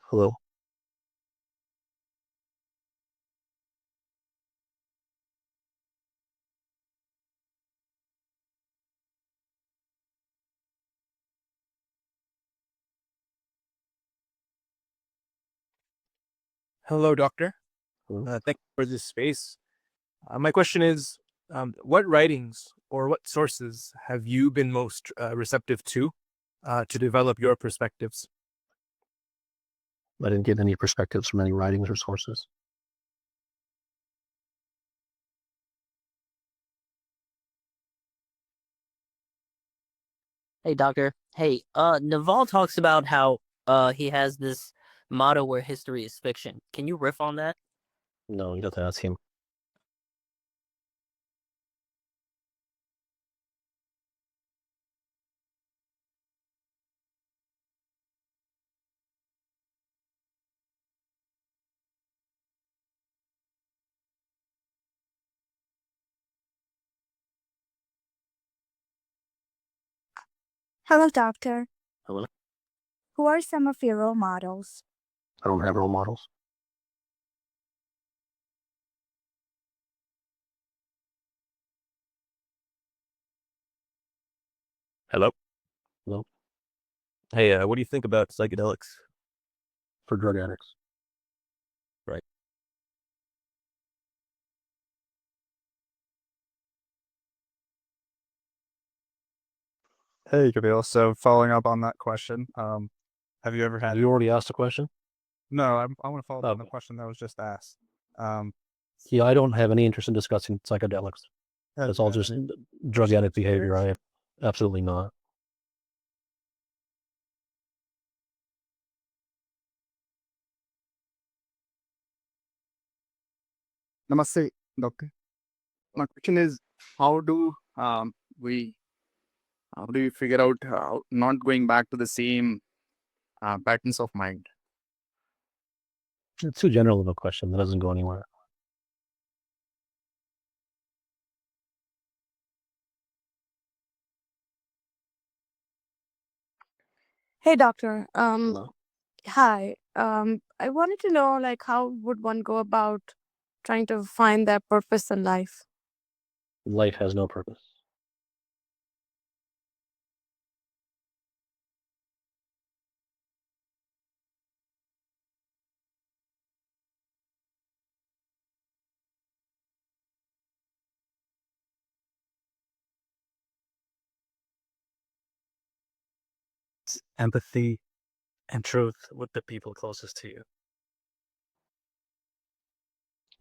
Hello? Hello, doctor. Thank you for this space. My question is, what writings or what sources have you been most receptive to develop your perspectives? I didn't get any perspectives from any writings or sources. Hey, doctor. Hey, Naval talks about how he has this motto where history is fiction. Can you riff on that? No, you have to ask him. Hello, doctor. Hello? Who are some of your role models? I don't have role models. Hello. Hello? Hey, what do you think about psychedelics? For drug addicts. Right. Hey, Kapil. So following up on that question, have you ever had? You already asked a question? No, I want to follow up on the question that was just asked. Yeah, I don't have any interest in discussing psychedelics. It's all just drug addict behavior. I absolutely not. Namaste, doctor. My question is, how do we how do you figure out how not going back to the same patterns of mind? It's too general of a question that doesn't go anywhere. Hey, doctor. Hello. Hi. I wanted to know, like, how would one go about trying to find their purpose in life? Life has no purpose. Empathy and truth with the people closest to you.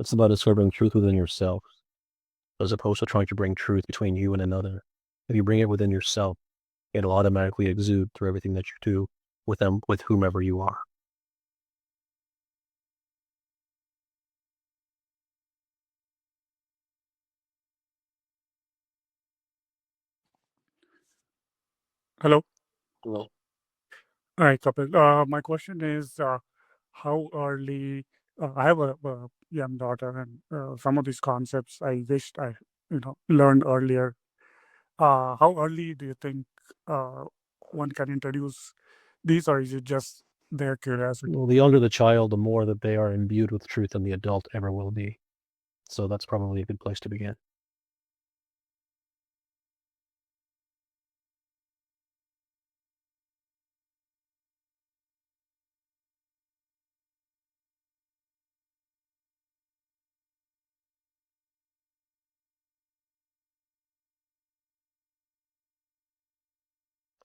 It's about discovering truth within yourself, as opposed to trying to bring truth between you and another. If you bring it within yourself, it'll automatically exude through everything that you do with them, with whomever you are. Hello. Hello. All right, Kapil. My question is, how early? I have a young daughter, and some of these concepts I wished I, learned earlier. How early do you think one can introduce these, or is it just their curiosity? Well, the younger the child, the more that they are imbued with truth than the adult ever will be. So that's probably a good place to begin.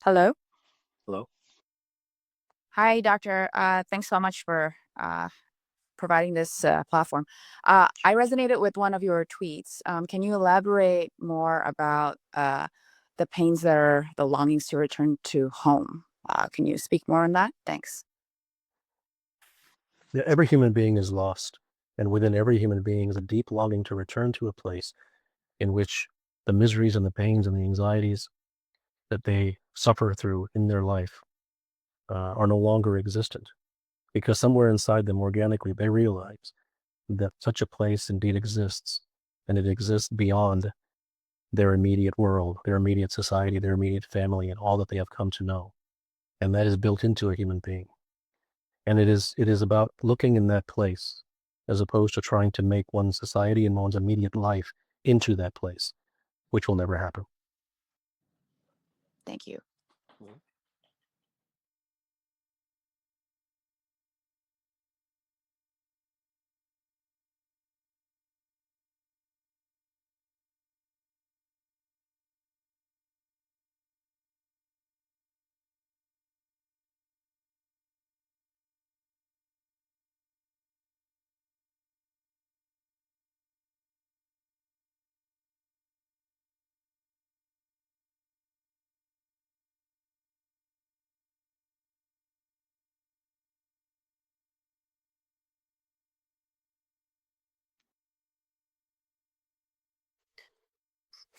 Hello. Hello. Hi, Doctor. Thanks so much for providing this platform. I resonated with one of your tweets. Can you elaborate more about the pains that are the longings to return to home? Can you speak more on that? Thanks. Yeah, every human being is lost, and within every human being is a deep longing to return to a place in which the miseries and the pains and the anxieties that they suffer through in their life are no longer existent, because somewhere inside them organically they realize that such a place indeed exists, and it exists beyond their immediate world, their immediate society, their immediate family, and all that they have come to know. And that is built into a human being. And it is about looking in that place as opposed to trying to make one's society and one's immediate life into that place, which will never happen. Thank you.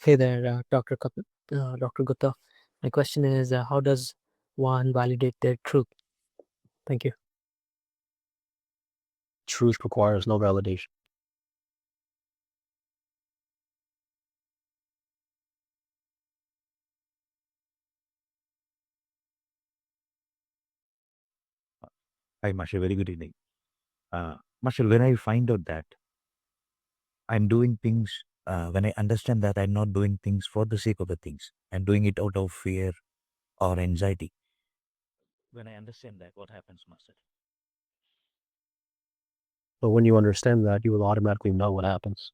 Hey there, Dr. Dr. Gupta. My question is, how does one validate their truth? Thank you. Truth requires no validation. Hi, Marshall. Very good evening. Marshall, when I find out that I'm doing things, when I understand that I'm not doing things for the sake of the things, I'm doing it out of fear or anxiety. When I understand that, what happens, Master? But when you understand that, you will automatically know what happens.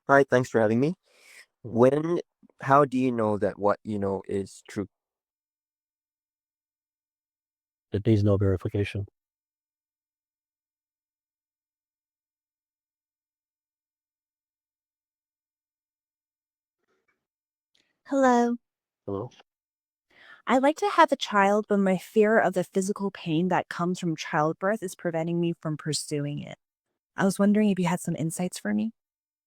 Hi, thanks for having me. How do you know that what you know is true? It needs no verification. Hello. Hello? I'd like to have a child, but my fear of the physical pain that comes from childbirth is preventing me from pursuing it. I was wondering if you had some insights for me.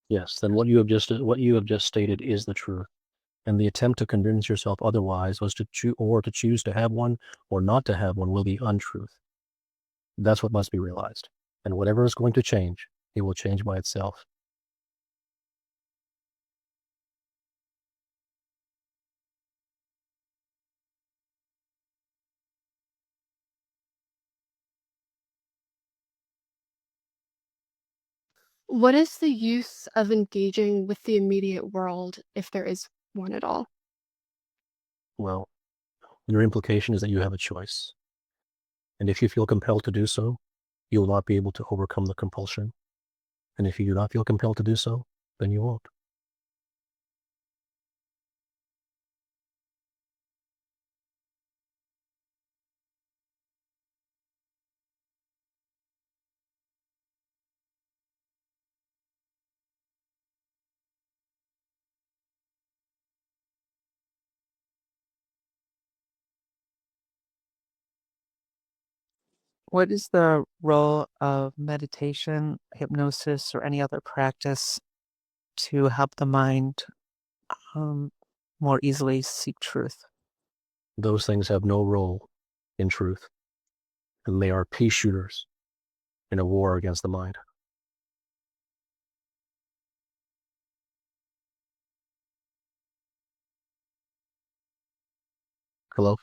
Yes, then what you have just stated is the truth. And the attempt to convince yourself otherwise was to choose to have one or not to have one will be untruth. That's what must be realized. And whatever is going to change, it will change by itself. What is the use of engaging with the immediate world if there is one at all? Well, your implication is that you have a choice. And if you feel compelled to do so, you will not be able to overcome the compulsion. And if you do not feel compelled to do so, then you won't. What is the role of meditation, hypnosis, or any other practice to help the mind more easily seek truth? Those things have no role in truth. And they are pea shooters in a war against the mind. Hello?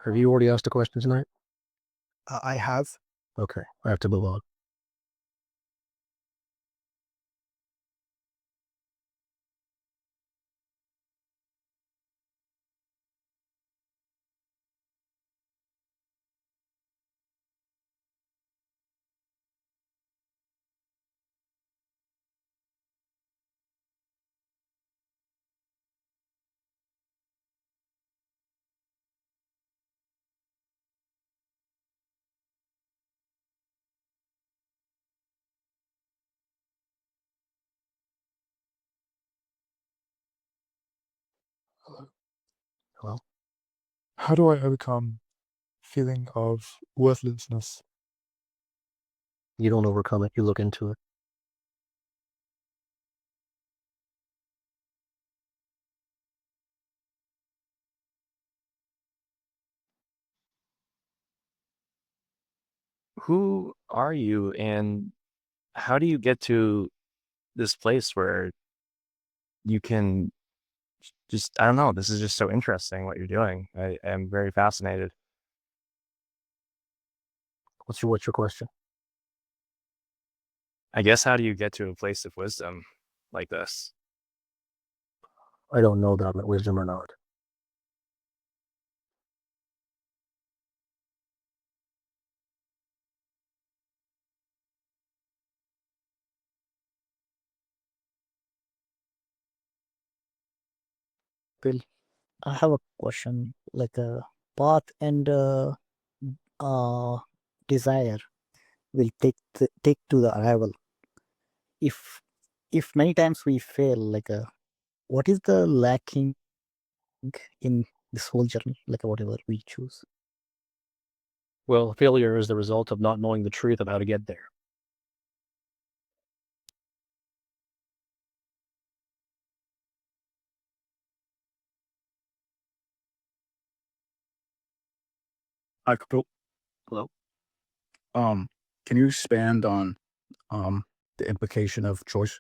Have you already asked a question tonight? I have. Okay, I have to move on. Hello? How do I overcome feeling of worthlessness? You don't overcome it, you look into it. Who are you, and how do you get to this place where you can I don't know, this is just so interesting what you're doing. I am very fascinated. What's your question? I guess, how do you get to a place of wisdom like this? I don't know that I'm at wisdom or not. Bill, I have a question. Like a path and uh, desire will take to the arrival. If many times we fail, like what is the lacking in this whole journey? Like whatever we choose. Well, failure is the result of not knowing the truth of how to get there. Hi, Kapil. Hello? Can you expand on the implication of choice?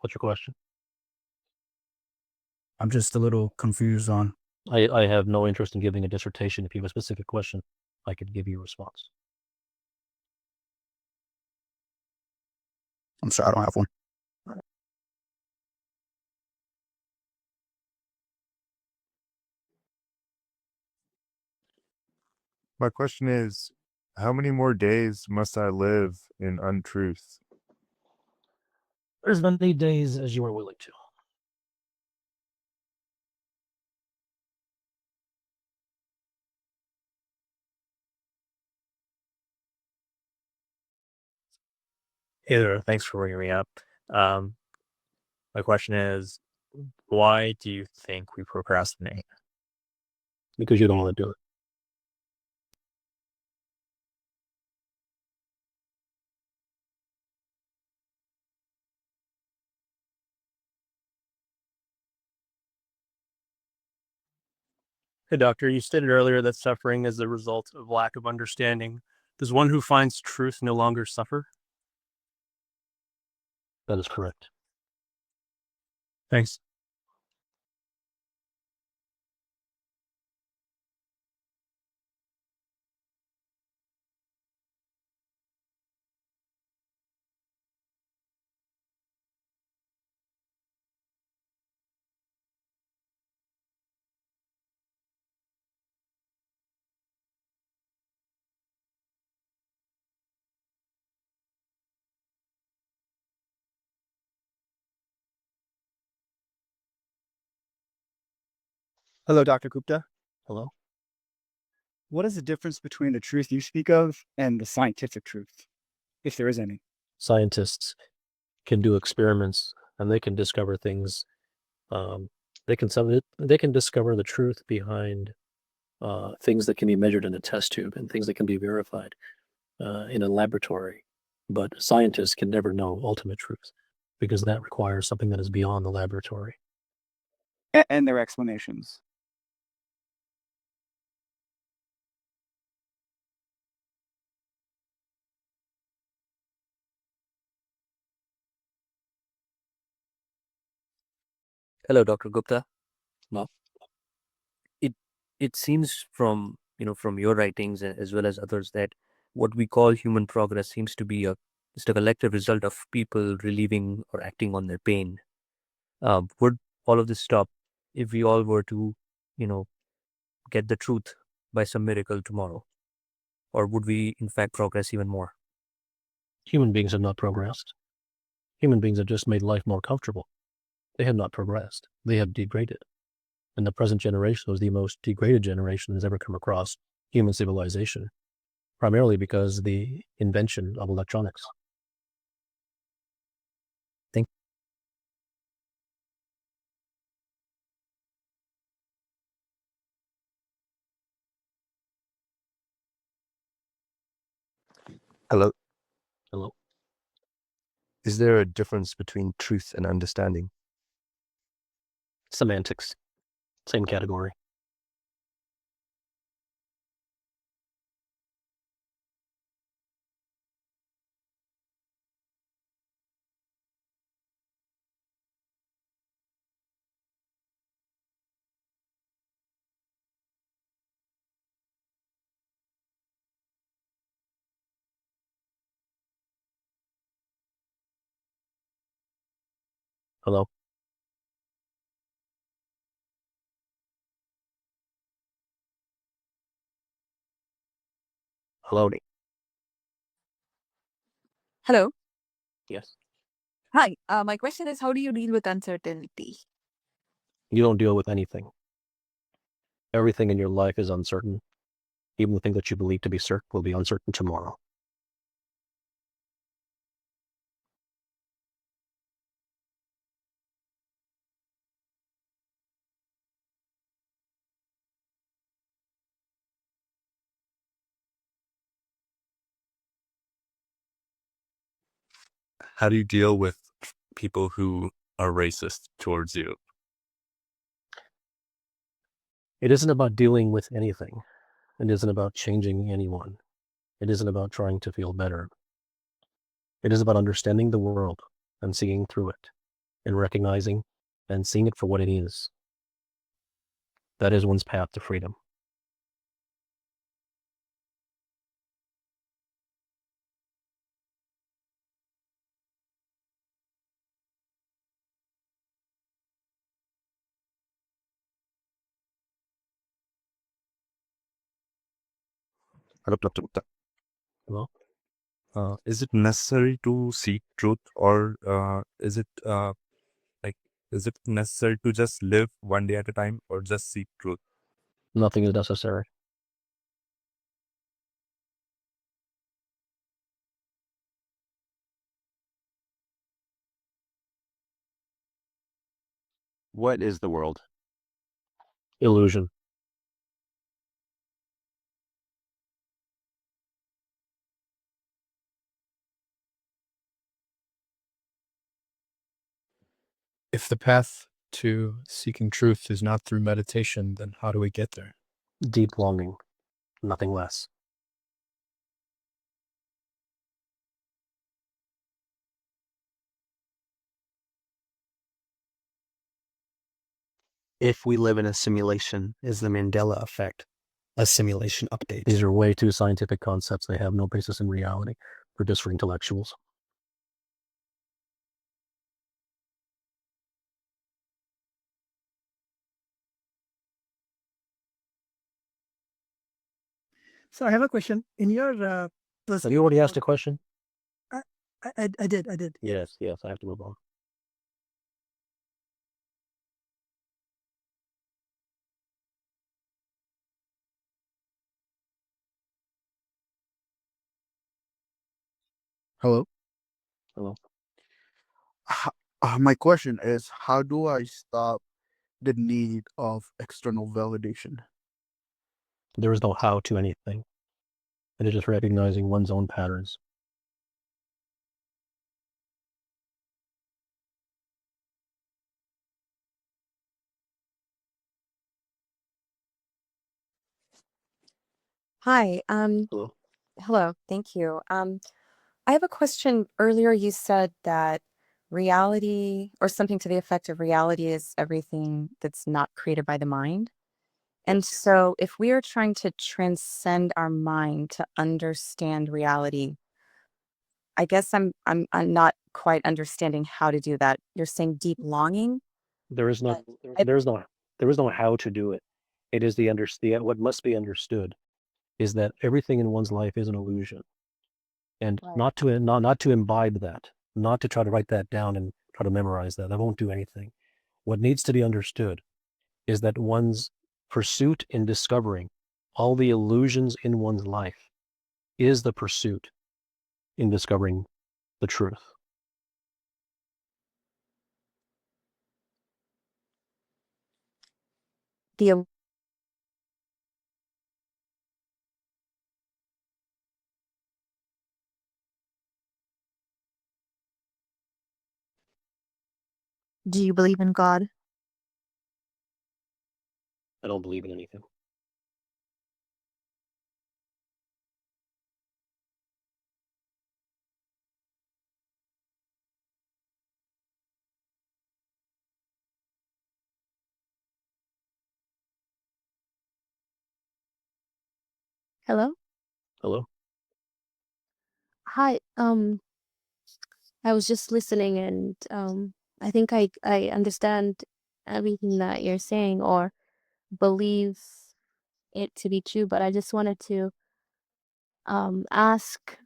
What's your question? I'm just a little confused on. I have no interest in giving a dissertation. If you have a specific question, I could give you a response. I'm sorry, I don't have one. My question is, how many more days must I live in untruth? As many days as you are willing to. Hey there, thanks for bringing me up. My question is, why do you think we procrastinate? Because you don't want to do it. Hey, doctor, you stated earlier that suffering is the result of lack of understanding. Does one who finds truth no longer suffer? That is correct. Thanks. Hello, Dr. Gupta. Hello. What is the difference between the truth you speak of and the scientific truth, if there is any? Scientists can do experiments and they can discover things. They can discover the truth behind things that can be measured in a test tube and things that can be verified in a laboratory. But scientists can never know ultimate truth because that requires something that is beyond the laboratory. And their explanations. Hello, Dr. Gupta. No. It seems from from your writings as well as others that what we call human progress seems to be just a collective result of people relieving or acting on their pain. Would all of this stop if we all were to, get the truth by some miracle tomorrow, or would we in fact progress even more? Human beings have not progressed. Human beings have just made life more comfortable. They have not progressed. They have degraded. And the present generation was the most degraded generation that's ever come across human civilization, primarily because of the invention of electronics. Hello. Hello. Is there a difference between truth and understanding? Semantics. Same category. Hello. Hello. Hello. Yes. Hi. My question is, how do you deal with uncertainty? You don't deal with anything. Everything in your life is uncertain. Even the thing that you believe to be certain will be uncertain tomorrow. How do you deal with people who are racist towards you? It isn't about dealing with anything. It isn't about changing anyone. It isn't about trying to feel better. It is about understanding the world and seeing through it and recognizing and seeing it for what it is That is one's path to freedom. Hello, Dr. Gupta. Hello? Is it necessary to seek truth, or is it necessary to just live one day at a time, or just seek truth? Nothing is necessary. What is the world? Illusion. If the path to seeking truth is not through meditation, then how do we get there? Deep longing. Nothing less. If we live in a simulation, is the Mandela effect a simulation update? These are way too scientific concepts. They have no basis in reality. They're just for intellectuals. So I have a question. In your Have you already asked a question? I did. Yes, I have to move on. Hello. Hello. My question is, how do I stop the need of external validation? There is no how to anything. It is just recognizing one's own patterns. Hi. Hello. Hello. Thank you. I have a question. Earlier, you said that reality, or something to the effect of reality, is everything that's not created by the mind. And so, if we are trying to transcend our mind to understand reality, I guess I'm not quite understanding how to do that. You're saying deep longing. There is no I- there is no how to do it. It is what must be understood is that everything in one's life is an illusion. And Right. not to imbibe that, not to try to write that down and try to memorize that. That won't do anything. What needs to be understood is that one's pursuit in discovering all the illusions in one's life is the pursuit in discovering the truth. The Do you believe in God? I don't believe in anything. Hello? Hello? Hi. I was just listening and I think I understand everything that you're saying or believe it to be true, but I just wanted to ask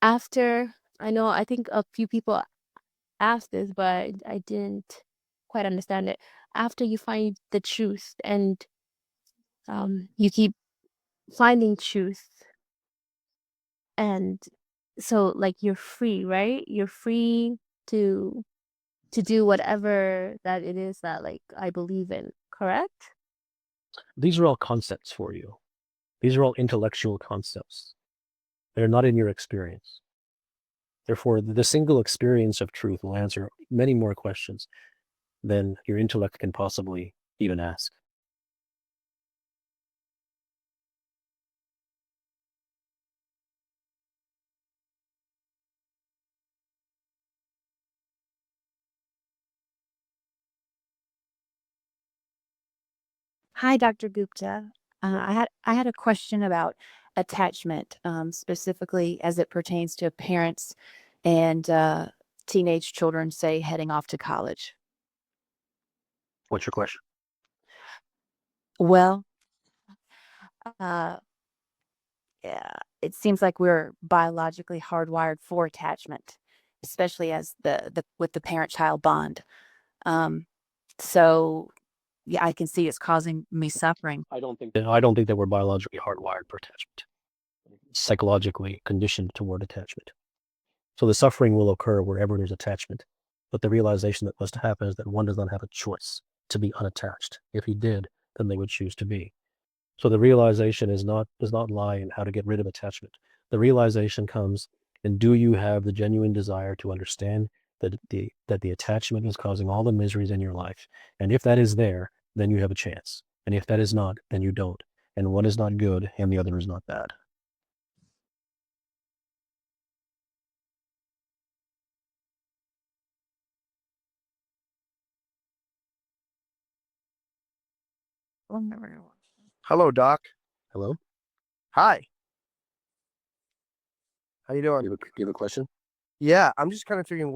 after I think a few people asked this, but I didn't quite understand it. After you find the truth and you keep finding truth, and so like you're free, right? You're free to do whatever that it is that like I believe in, correct? These are all concepts for you. These are all intellectual concepts. They're not in your experience. Therefore, the single experience of truth will answer many more questions than your intellect can possibly even ask. Hi, Dr. Gupta. I had a question about attachment, specifically as it pertains to parents and teenage children, say, heading off to college. What's your question? Well, uh, yeah, it seems like we're biologically hardwired for attachment, especially as the with the parent-child bond. Um, so yeah, I can see it's causing me suffering. I don't think that we're biologically hardwired for attachment. Psychologically conditioned toward attachment. So the suffering will occur wherever there's attachment. But the realization that must happen is that one does not have a choice to be unattached. If he did, then they would choose to be. So the realization does not lie in how to get rid of attachment. The realization comes in, do you have the genuine desire to understand that the attachment is causing all the miseries in your life? And if that is there, then you have a chance. And if that is not, then you don't. And one is not good and the other is not bad. Hello, Doc. Hello? Hi. How you doing? Do you have a question? Yeah, I'm just kind of figuring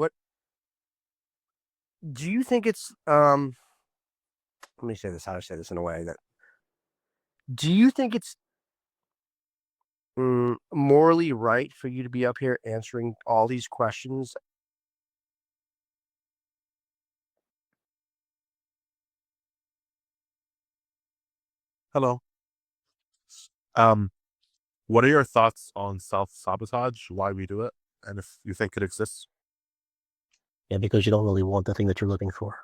do you think it's let me say this, how to say this in a way that do you think it's morally right for you to be up here answering all these questions? Hello. What are your thoughts on self-sabotage, why we do it, and if you think it exists? Yeah, because you don't really want the thing that you're looking for.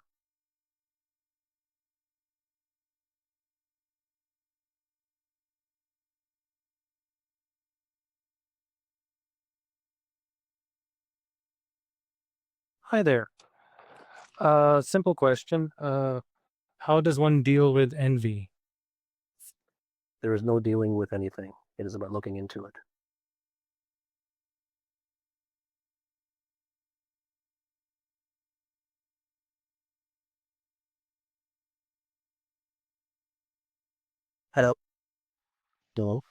Hi there. Simple question. How does one deal with envy? There is no dealing with anything. It is about looking into it. Hello. Hello?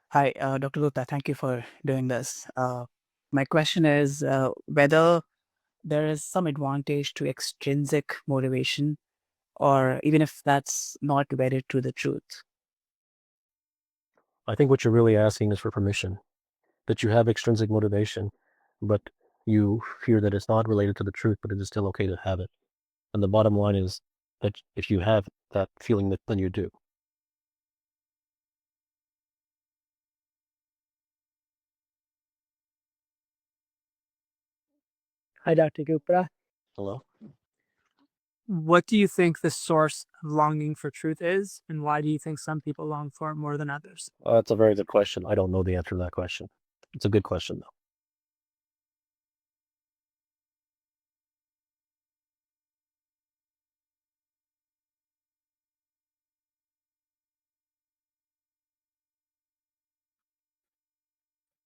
Hi, Dr. Gupta. Thank you for doing this. My question is whether there is some advantage to extrinsic motivation, or even if that's not wedded to the truth. I think what you're really asking is for permission, that you have extrinsic motivation, but you fear that it's not related to the truth, but it is still okay to have it. And the bottom line is that if you have that feeling, then you do. Hi, Dr. Gupta. Hello? What do you think the source of longing for truth is, and why do you think some people long for it more than others? That's a very good question. I don't know the answer to that question. It's a good question, though.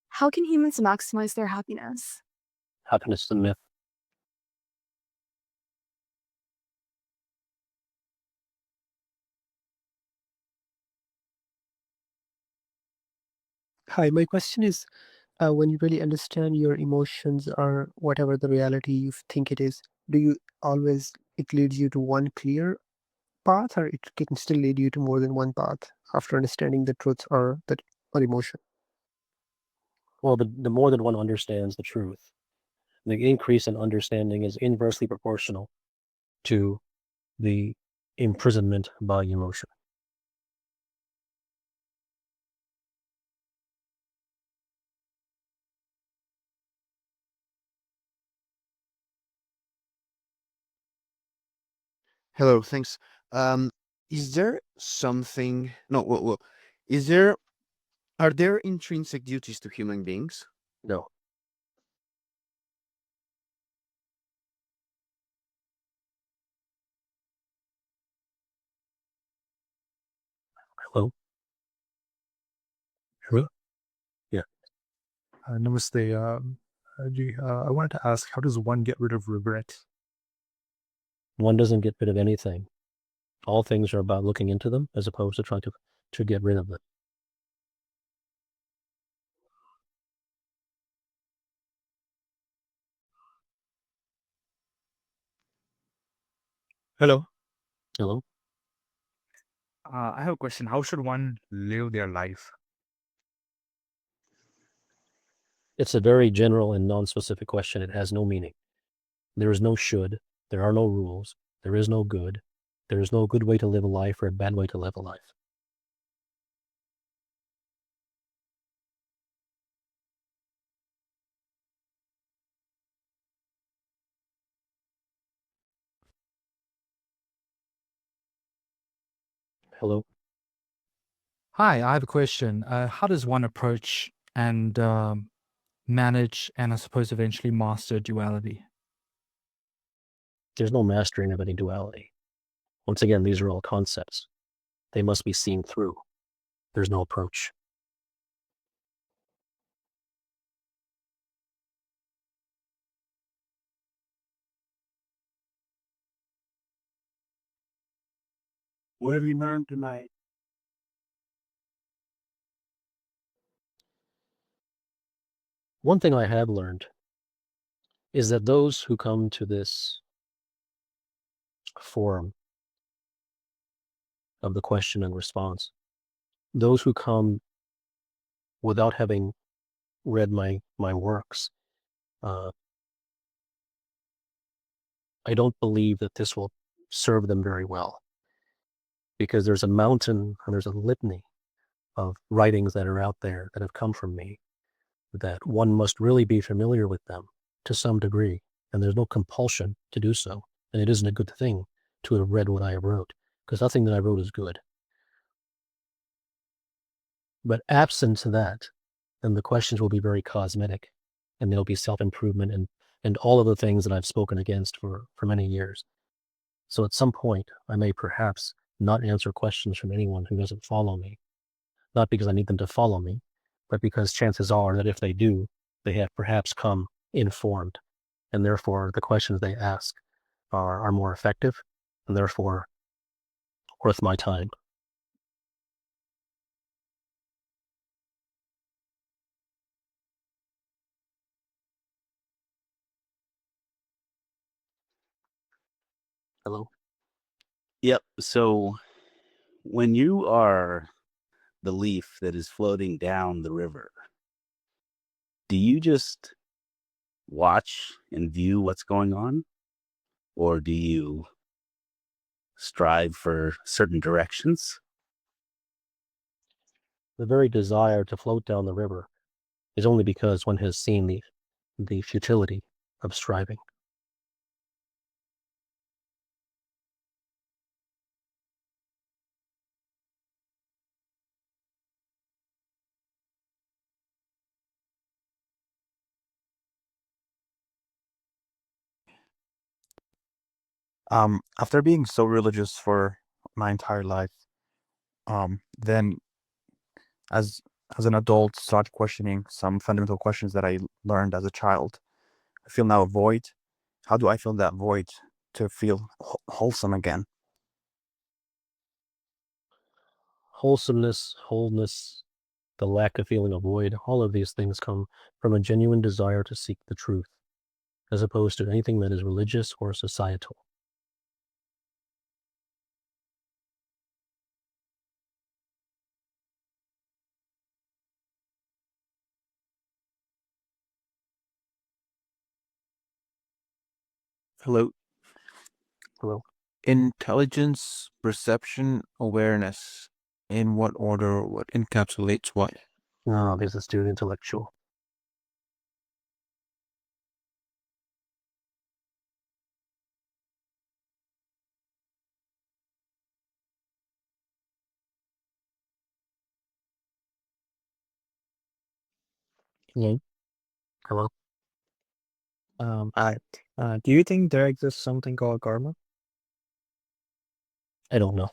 How can humans maximize their happiness? Happiness is a myth. Hi, my question is, when you really understand your emotions or whatever the reality you think it is, do you always, it leads you to one clear path, or it can still lead you to more than one path after understanding the truth or that or emotion? Well, the more that one understands the truth, the increase in understanding is inversely proportional to the imprisonment by emotion. Hello, thanks. Um, is there something? No, well, is there? Are there intrinsic duties to human beings? No. Hello? Hello? Yeah. Namaste. I wanted to ask, how does one get rid of regret? One doesn't get rid of anything. All things are about looking into them as opposed to trying to get rid of them. Hello. Hello? I have a question. How should one live their life? It's a very general and non-specific question. It has no meaning. There is no should. There are no rules. There is no good. There is no good way to live a life or a bad way to live a life. Hello? Hi, I have a question. How does one approach and manage and I suppose eventually master duality? There's no mastering of any duality. Once again, these are all concepts. They must be seen through. There's no approach. What have you learned tonight? One thing I have learned is that those who come to this forum of the question and response, those who come without having read my works, I don't believe that this will serve them very well, because there's a mountain and there's a litany of writings that are out there that have come from me, that one must really be familiar with them to some degree, and there's no compulsion to do so, and it isn't a good thing to have read what I wrote, because nothing that I wrote is good. But absent that, then the questions will be very cosmetic, and they'll be self-improvement and all of the things that I've spoken against for many years. So at some point, I may perhaps not answer questions from anyone who doesn't follow me, not because I need them to follow me, but because chances are that if they do, they have perhaps come informed, and therefore the questions they ask are more effective, and therefore worth my time. Hello? Yep. So when you are the leaf that is floating down the river, do you just watch and view what's going on? Or do you strive for certain directions? The very desire to float down the river is only because one has seen the futility of striving. After being so religious for my entire life, then as an adult, start questioning some fundamental questions that I learned as a child. I feel now a void. How do I fill that void to feel wholesome again? Wholesomeness, wholeness, the lack of feeling a void, all of these things come from a genuine desire to seek the truth, as opposed to anything that is religious or societal. Hello. Hello. Intelligence, perception, awareness. In what order? What encapsulates what? No, this is too intellectual. Hello. Hello. I do you think there exists something called karma? I don't know.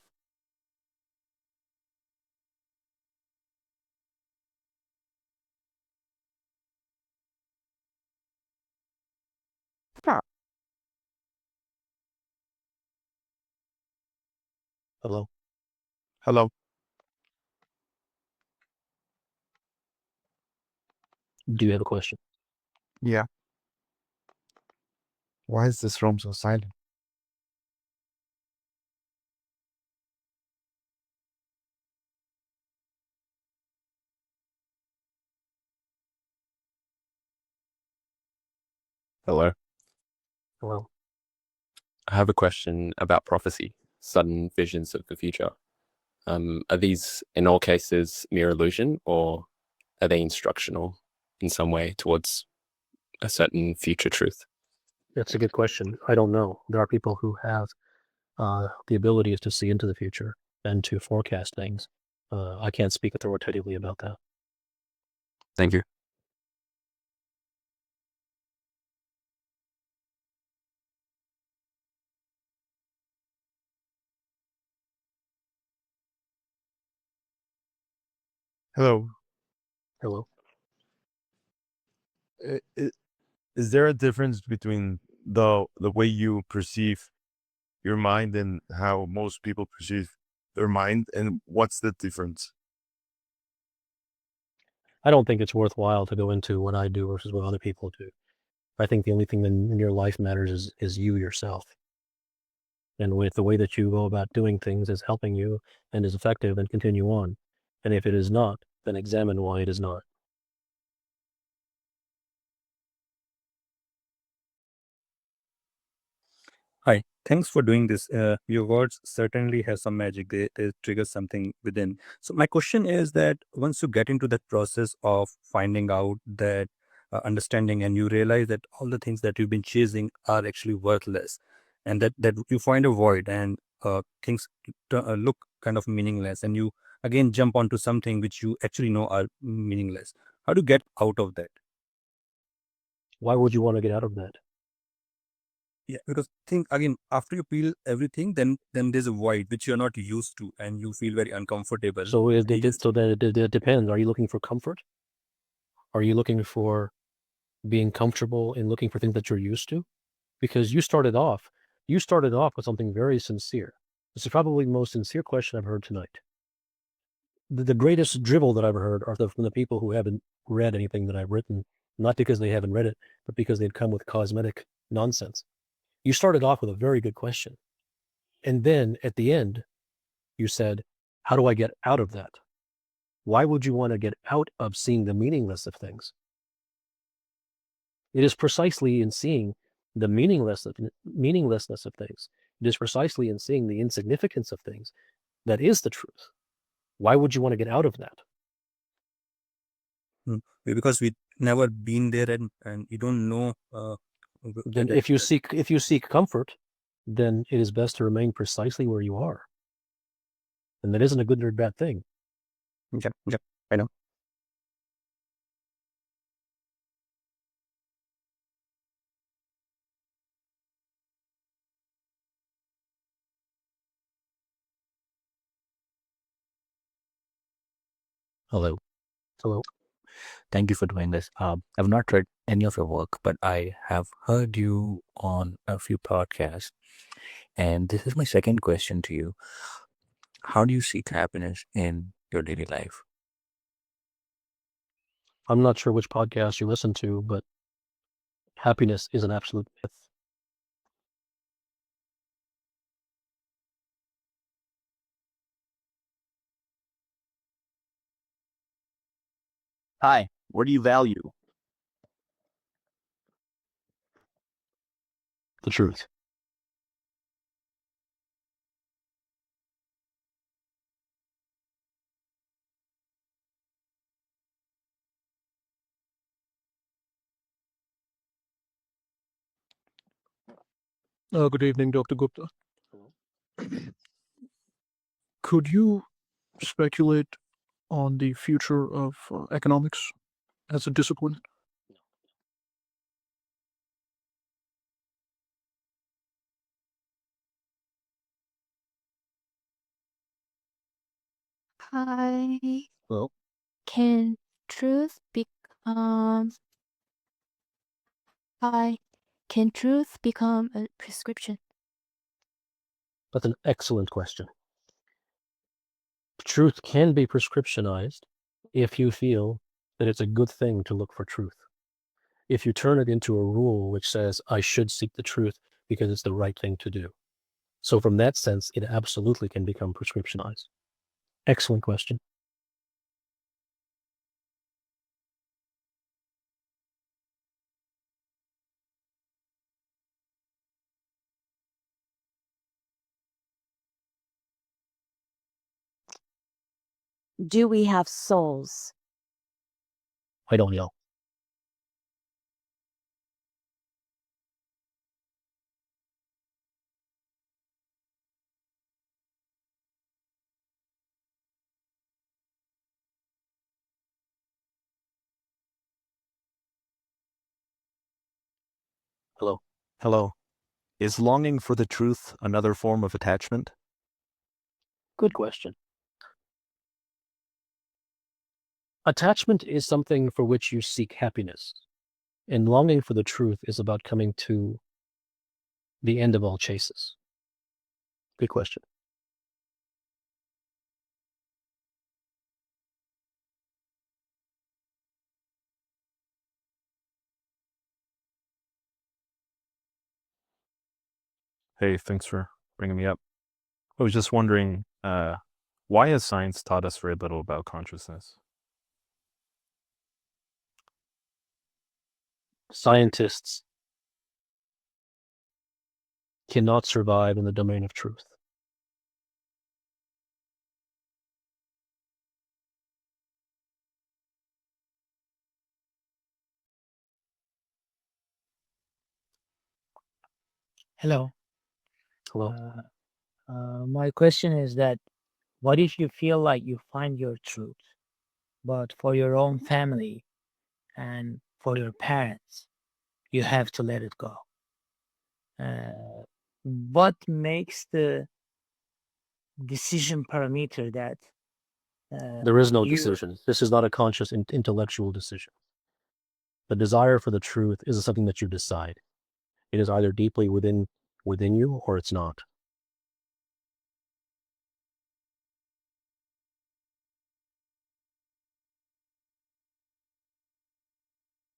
Hello. Hello. Do you have a question? Yeah. Why is this room so silent? Hello. Hello. I have a question about prophecy, sudden visions of the future. Are these, in all cases, mere illusion, or are they instructional in some way towards a certain future truth? That's a good question. I don't know. There are people who have the ability to see into the future and to forecast things. I can't speak authoritatively about that. Thank you. Hello. Hello. Is there a difference between the way you perceive your mind and how most people perceive their mind, and what's the difference? I don't think it's worthwhile to go into what I do versus what other people do. I think the only thing in your life matters is you yourself. And with the way that you go about doing things is helping you and is effective, and continue on. And if it is not, then examine why it is not. Hi, thanks for doing this. Your words certainly have some magic. They trigger something within. So my question is that once you get into that process of finding out that understanding, and you realize that all the things that you've been chasing are actually worthless, and that you find a void, and things look kind of meaningless, and you again jump onto something which you actually know are meaningless. How do you get out of that? Why would you want to get out of that? Yeah, because think again, after you peel everything, then there's a void which you're not used to, and you feel very uncomfortable. So it depends. Are you looking for comfort? Are you looking for being comfortable in looking for things that you're used to? Because you started off with something very sincere. This is probably the most sincere question I've heard tonight. The greatest dribble that I've ever heard are from the people who haven't read anything that I've written, not because they haven't read it, but because they'd come with cosmetic nonsense. You started off with a very good question. And then at the end, you said, how do I get out of that? Why would you want to get out of seeing the meaningless of things? It is precisely in seeing the meaninglessness of things. It is precisely in seeing the insignificance of things that is the truth. Why would you want to get out of that? Because we've never been there, and you don't know. Then if you seek comfort, then it is best to remain precisely where you are. And that isn't a good or bad thing. Yep, I know. Hello. Hello. Thank you for doing this. I've not read any of your work, but I have heard you on a few podcasts. And this is my second question to you. How do you seek happiness in your daily life? I'm not sure which podcast you listen to, but happiness is an absolute myth. Hi. What do you value? The truth. Good evening, Dr. Gupta. Could you speculate on the future of economics as a discipline? Hi. Well, Can truth become Hi. Can truth become a prescription? that's an excellent question. Truth can be prescriptionized if you feel that it's a good thing to look for truth. If you turn it into a rule which says, I should seek the truth because it's the right thing to do. So from that sense, it absolutely can become prescriptionized. Excellent question. Do we have souls? I don't know. Hello. Hello. Is longing for the truth another form of attachment? Good question. Attachment is something for which you seek happiness, and longing for the truth is about coming to the end of all chases. Good question. Hey, thanks for bringing me up. I was just wondering, why has science taught us very little about consciousness? Scientists cannot survive in the domain of truth. Hello. Hello. My question is that what if you feel like you find your truth, but for your own family and for your parents, you have to let it go? What makes the decision parameter that There is no you decision. This is not a conscious intellectual decision. The desire for the truth is something that you decide. It is either deeply within you or it's not.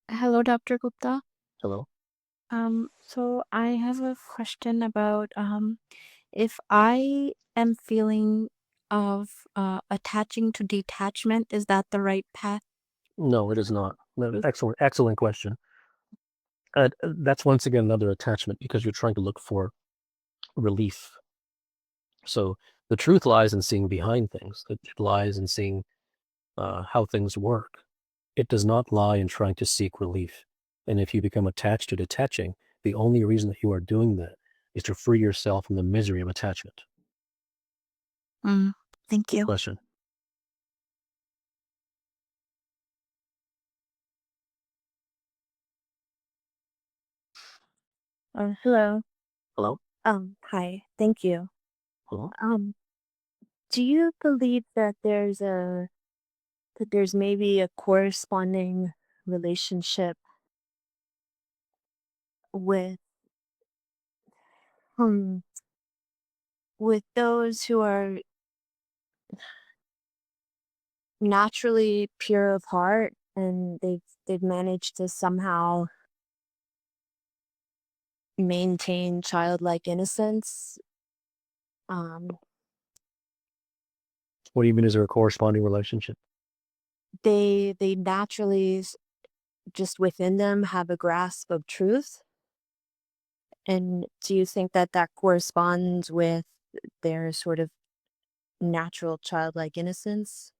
Hello, Dr. Gupta. Hello. So I have a question about if I am feeling of attaching to detachment, is that the right path? No, it is not. No, excellent question. That's once again another attachment because you're trying to look for relief. So the truth lies in seeing behind things. It lies in seeing how things work. It does not lie in trying to seek relief. And if you become attached to detaching, the only reason that you are doing that is to free yourself from the misery of attachment. Thank Good you. question. Hello. Hello. Hi. Thank you. Hello. Do you believe that there's maybe a corresponding relationship with um with those who are naturally pure of heart and they've managed to somehow maintain childlike innocence? What do you mean? Is there a corresponding relationship? They naturally just within them have a grasp of truth. And do you think that that corresponds with their sort of natural childlike innocence?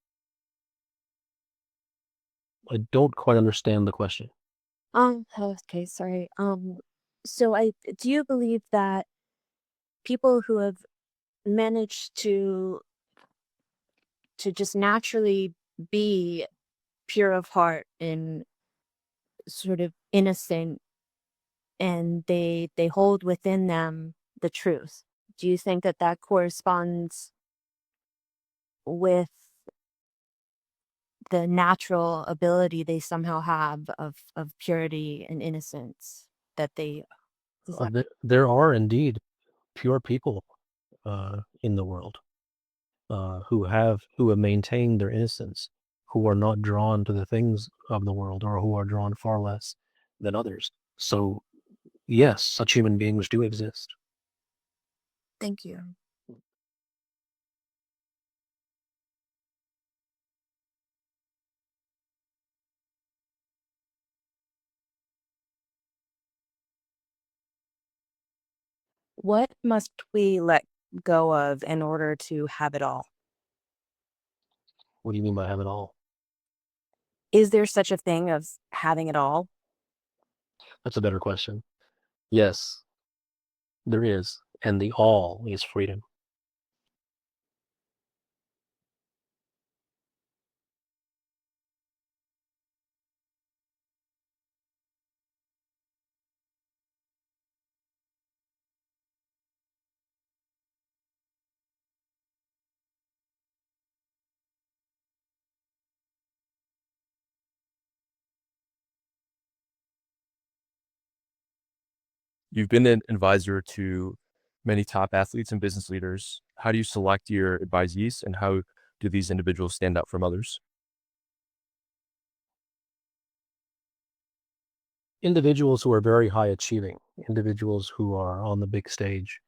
I don't quite understand the question. Okay, sorry. So do you believe that people who have managed to just naturally be pure of heart and sort of innocent, and they hold within them the truth, do you think that that corresponds with the natural ability they somehow have of purity and innocence that they There are indeed pure people in the world. who have maintained their innocence, who are not drawn to the things of the world, or who are drawn far less than others. So, yes, such human beings do exist. Thank you. What must we let go of in order to have it all? What do you mean by have it all? Is there such a thing as having it all? That's a better question. Yes, there is. And the all is freedom. You've been an advisor to many top athletes and business leaders. How do you select your advisees, and how do these individuals stand out from others? Individuals who are very high achieving, individuals who are on the big stage.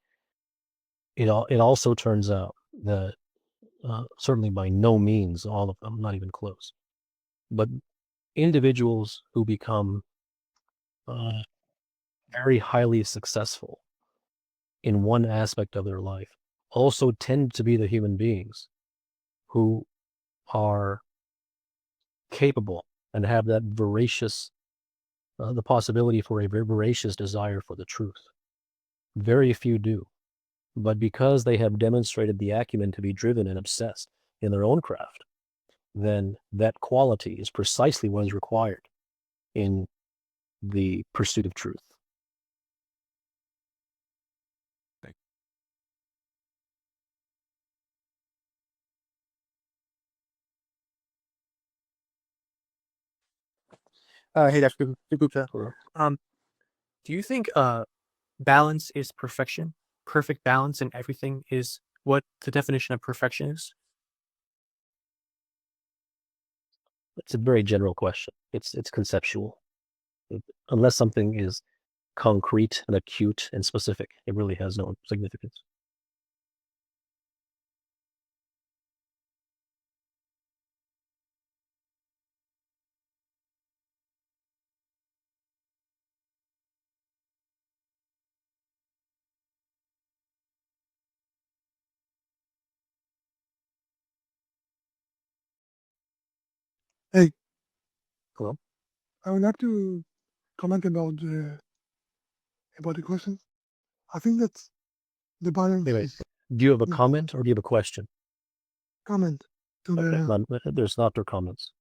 It also turns out that certainly by no means all of them, not even close, but individuals who become very highly successful in one aspect of their life also tend to be the human beings who are capable and have that voracious, the possibility for a very voracious desire for the truth. Very few do. But because they have demonstrated the acumen to be driven and obsessed in their own craft, then that quality is precisely what is required in the pursuit of truth. Hey, Dr. Gupta. Do you think balance is perfection? Perfect balance in everything is what the definition of perfection is? It's a very general question. It's conceptual. Unless something is concrete and acute and specific, it really has no significance. Hey, Hello? I would like to comment about the question. I think that the balance Wait. is Do you have a the comment or do you have a question? comment to Okay, the there's not their comments.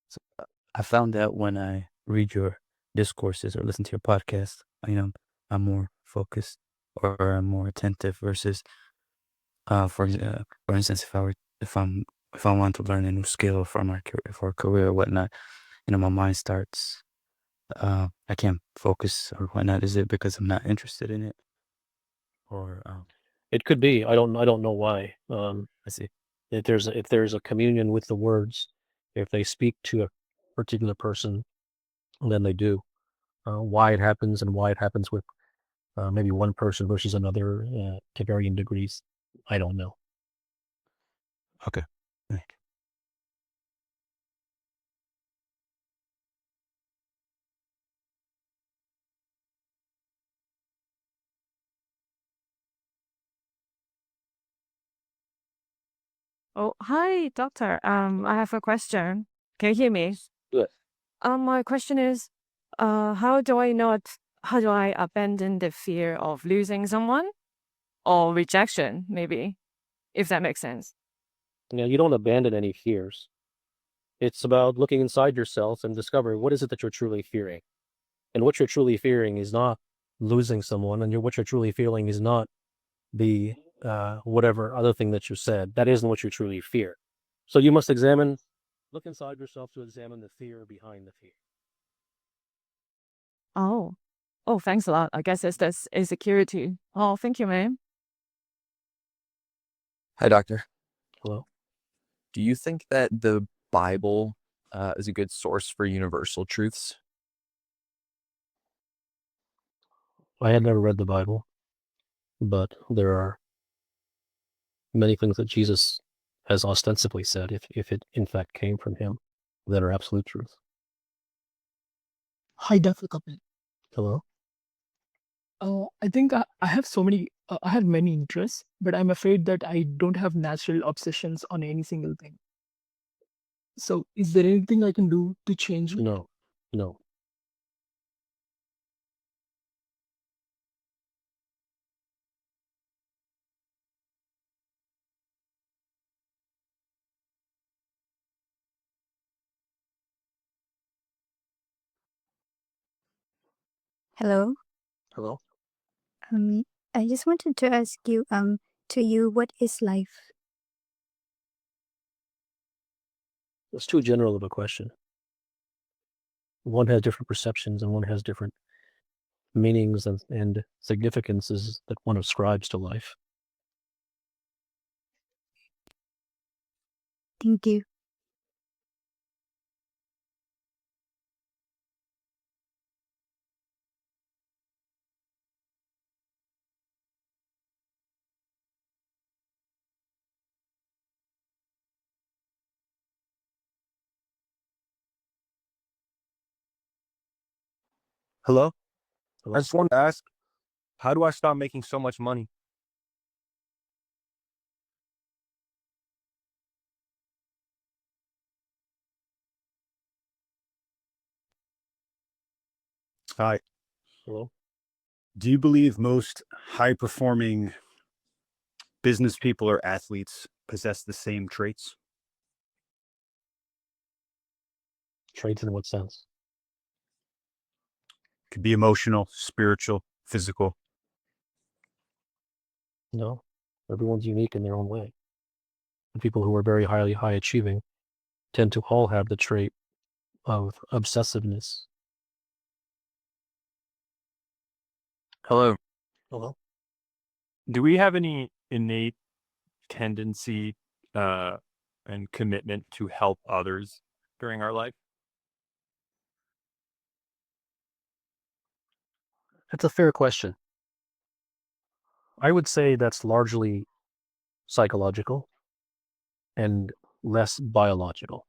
So I found out when I read your discourses or listen to your podcast, I'm more focused or I'm more attentive versus, for instance, if I want to learn a new skill for a career or whatnot, my mind starts, I can't focus or whatnot. Is it because I'm not interested in it, or It could be. I don't know why. I see. If there's a communion with the words, if they speak to a particular person, then they do. Why it happens and why it happens with maybe one person versus another to varying degrees, I don't know. Okay. Oh, hi, doctor. I have a question. Can you hear me? Good. My question is, how do I abandon the fear of losing someone or rejection, maybe, if that makes sense? Now, you don't abandon any fears. It's about looking inside yourself and discovering what is it that you're truly fearing. And what you're truly fearing is not losing someone, and what you're truly feeling is not the whatever other thing that you said. That isn't what you truly fear. So you must look inside yourself to examine the fear behind the fear. Oh. Oh, thanks a lot. I guess it's this insecurity. Oh, thank you, ma'am. Hi, doctor. Hello. Do you think that the Bible is a good source for universal truths? I had never read the Bible, but there are many things that Jesus has ostensibly said, if it in fact came from him, that are absolute truth. Hi, Dr. Kapil. Hello. I think I have I have many interests, but I'm afraid that I don't have natural obsessions on any single thing. So, is there anything I can do to change it? No. Hello. Hello. I just wanted to ask you, what is life? It's too general of a question. One has different perceptions and one has different meanings and significances that one ascribes to life. Thank you. Hello? Hello? I just wanted to ask, how do I stop making so much money? Hi. Hello. Do you believe most high performing business people or athletes possess the same traits? Traits in what sense? Could be emotional, spiritual, physical. No. Everyone's unique in their own way. The people who are very high achieving tend to all have the trait of obsessiveness. Hello. Hello. Do we have any innate tendency and commitment to help others during our life? That's a fair question. I would say that's largely psychological and less biological.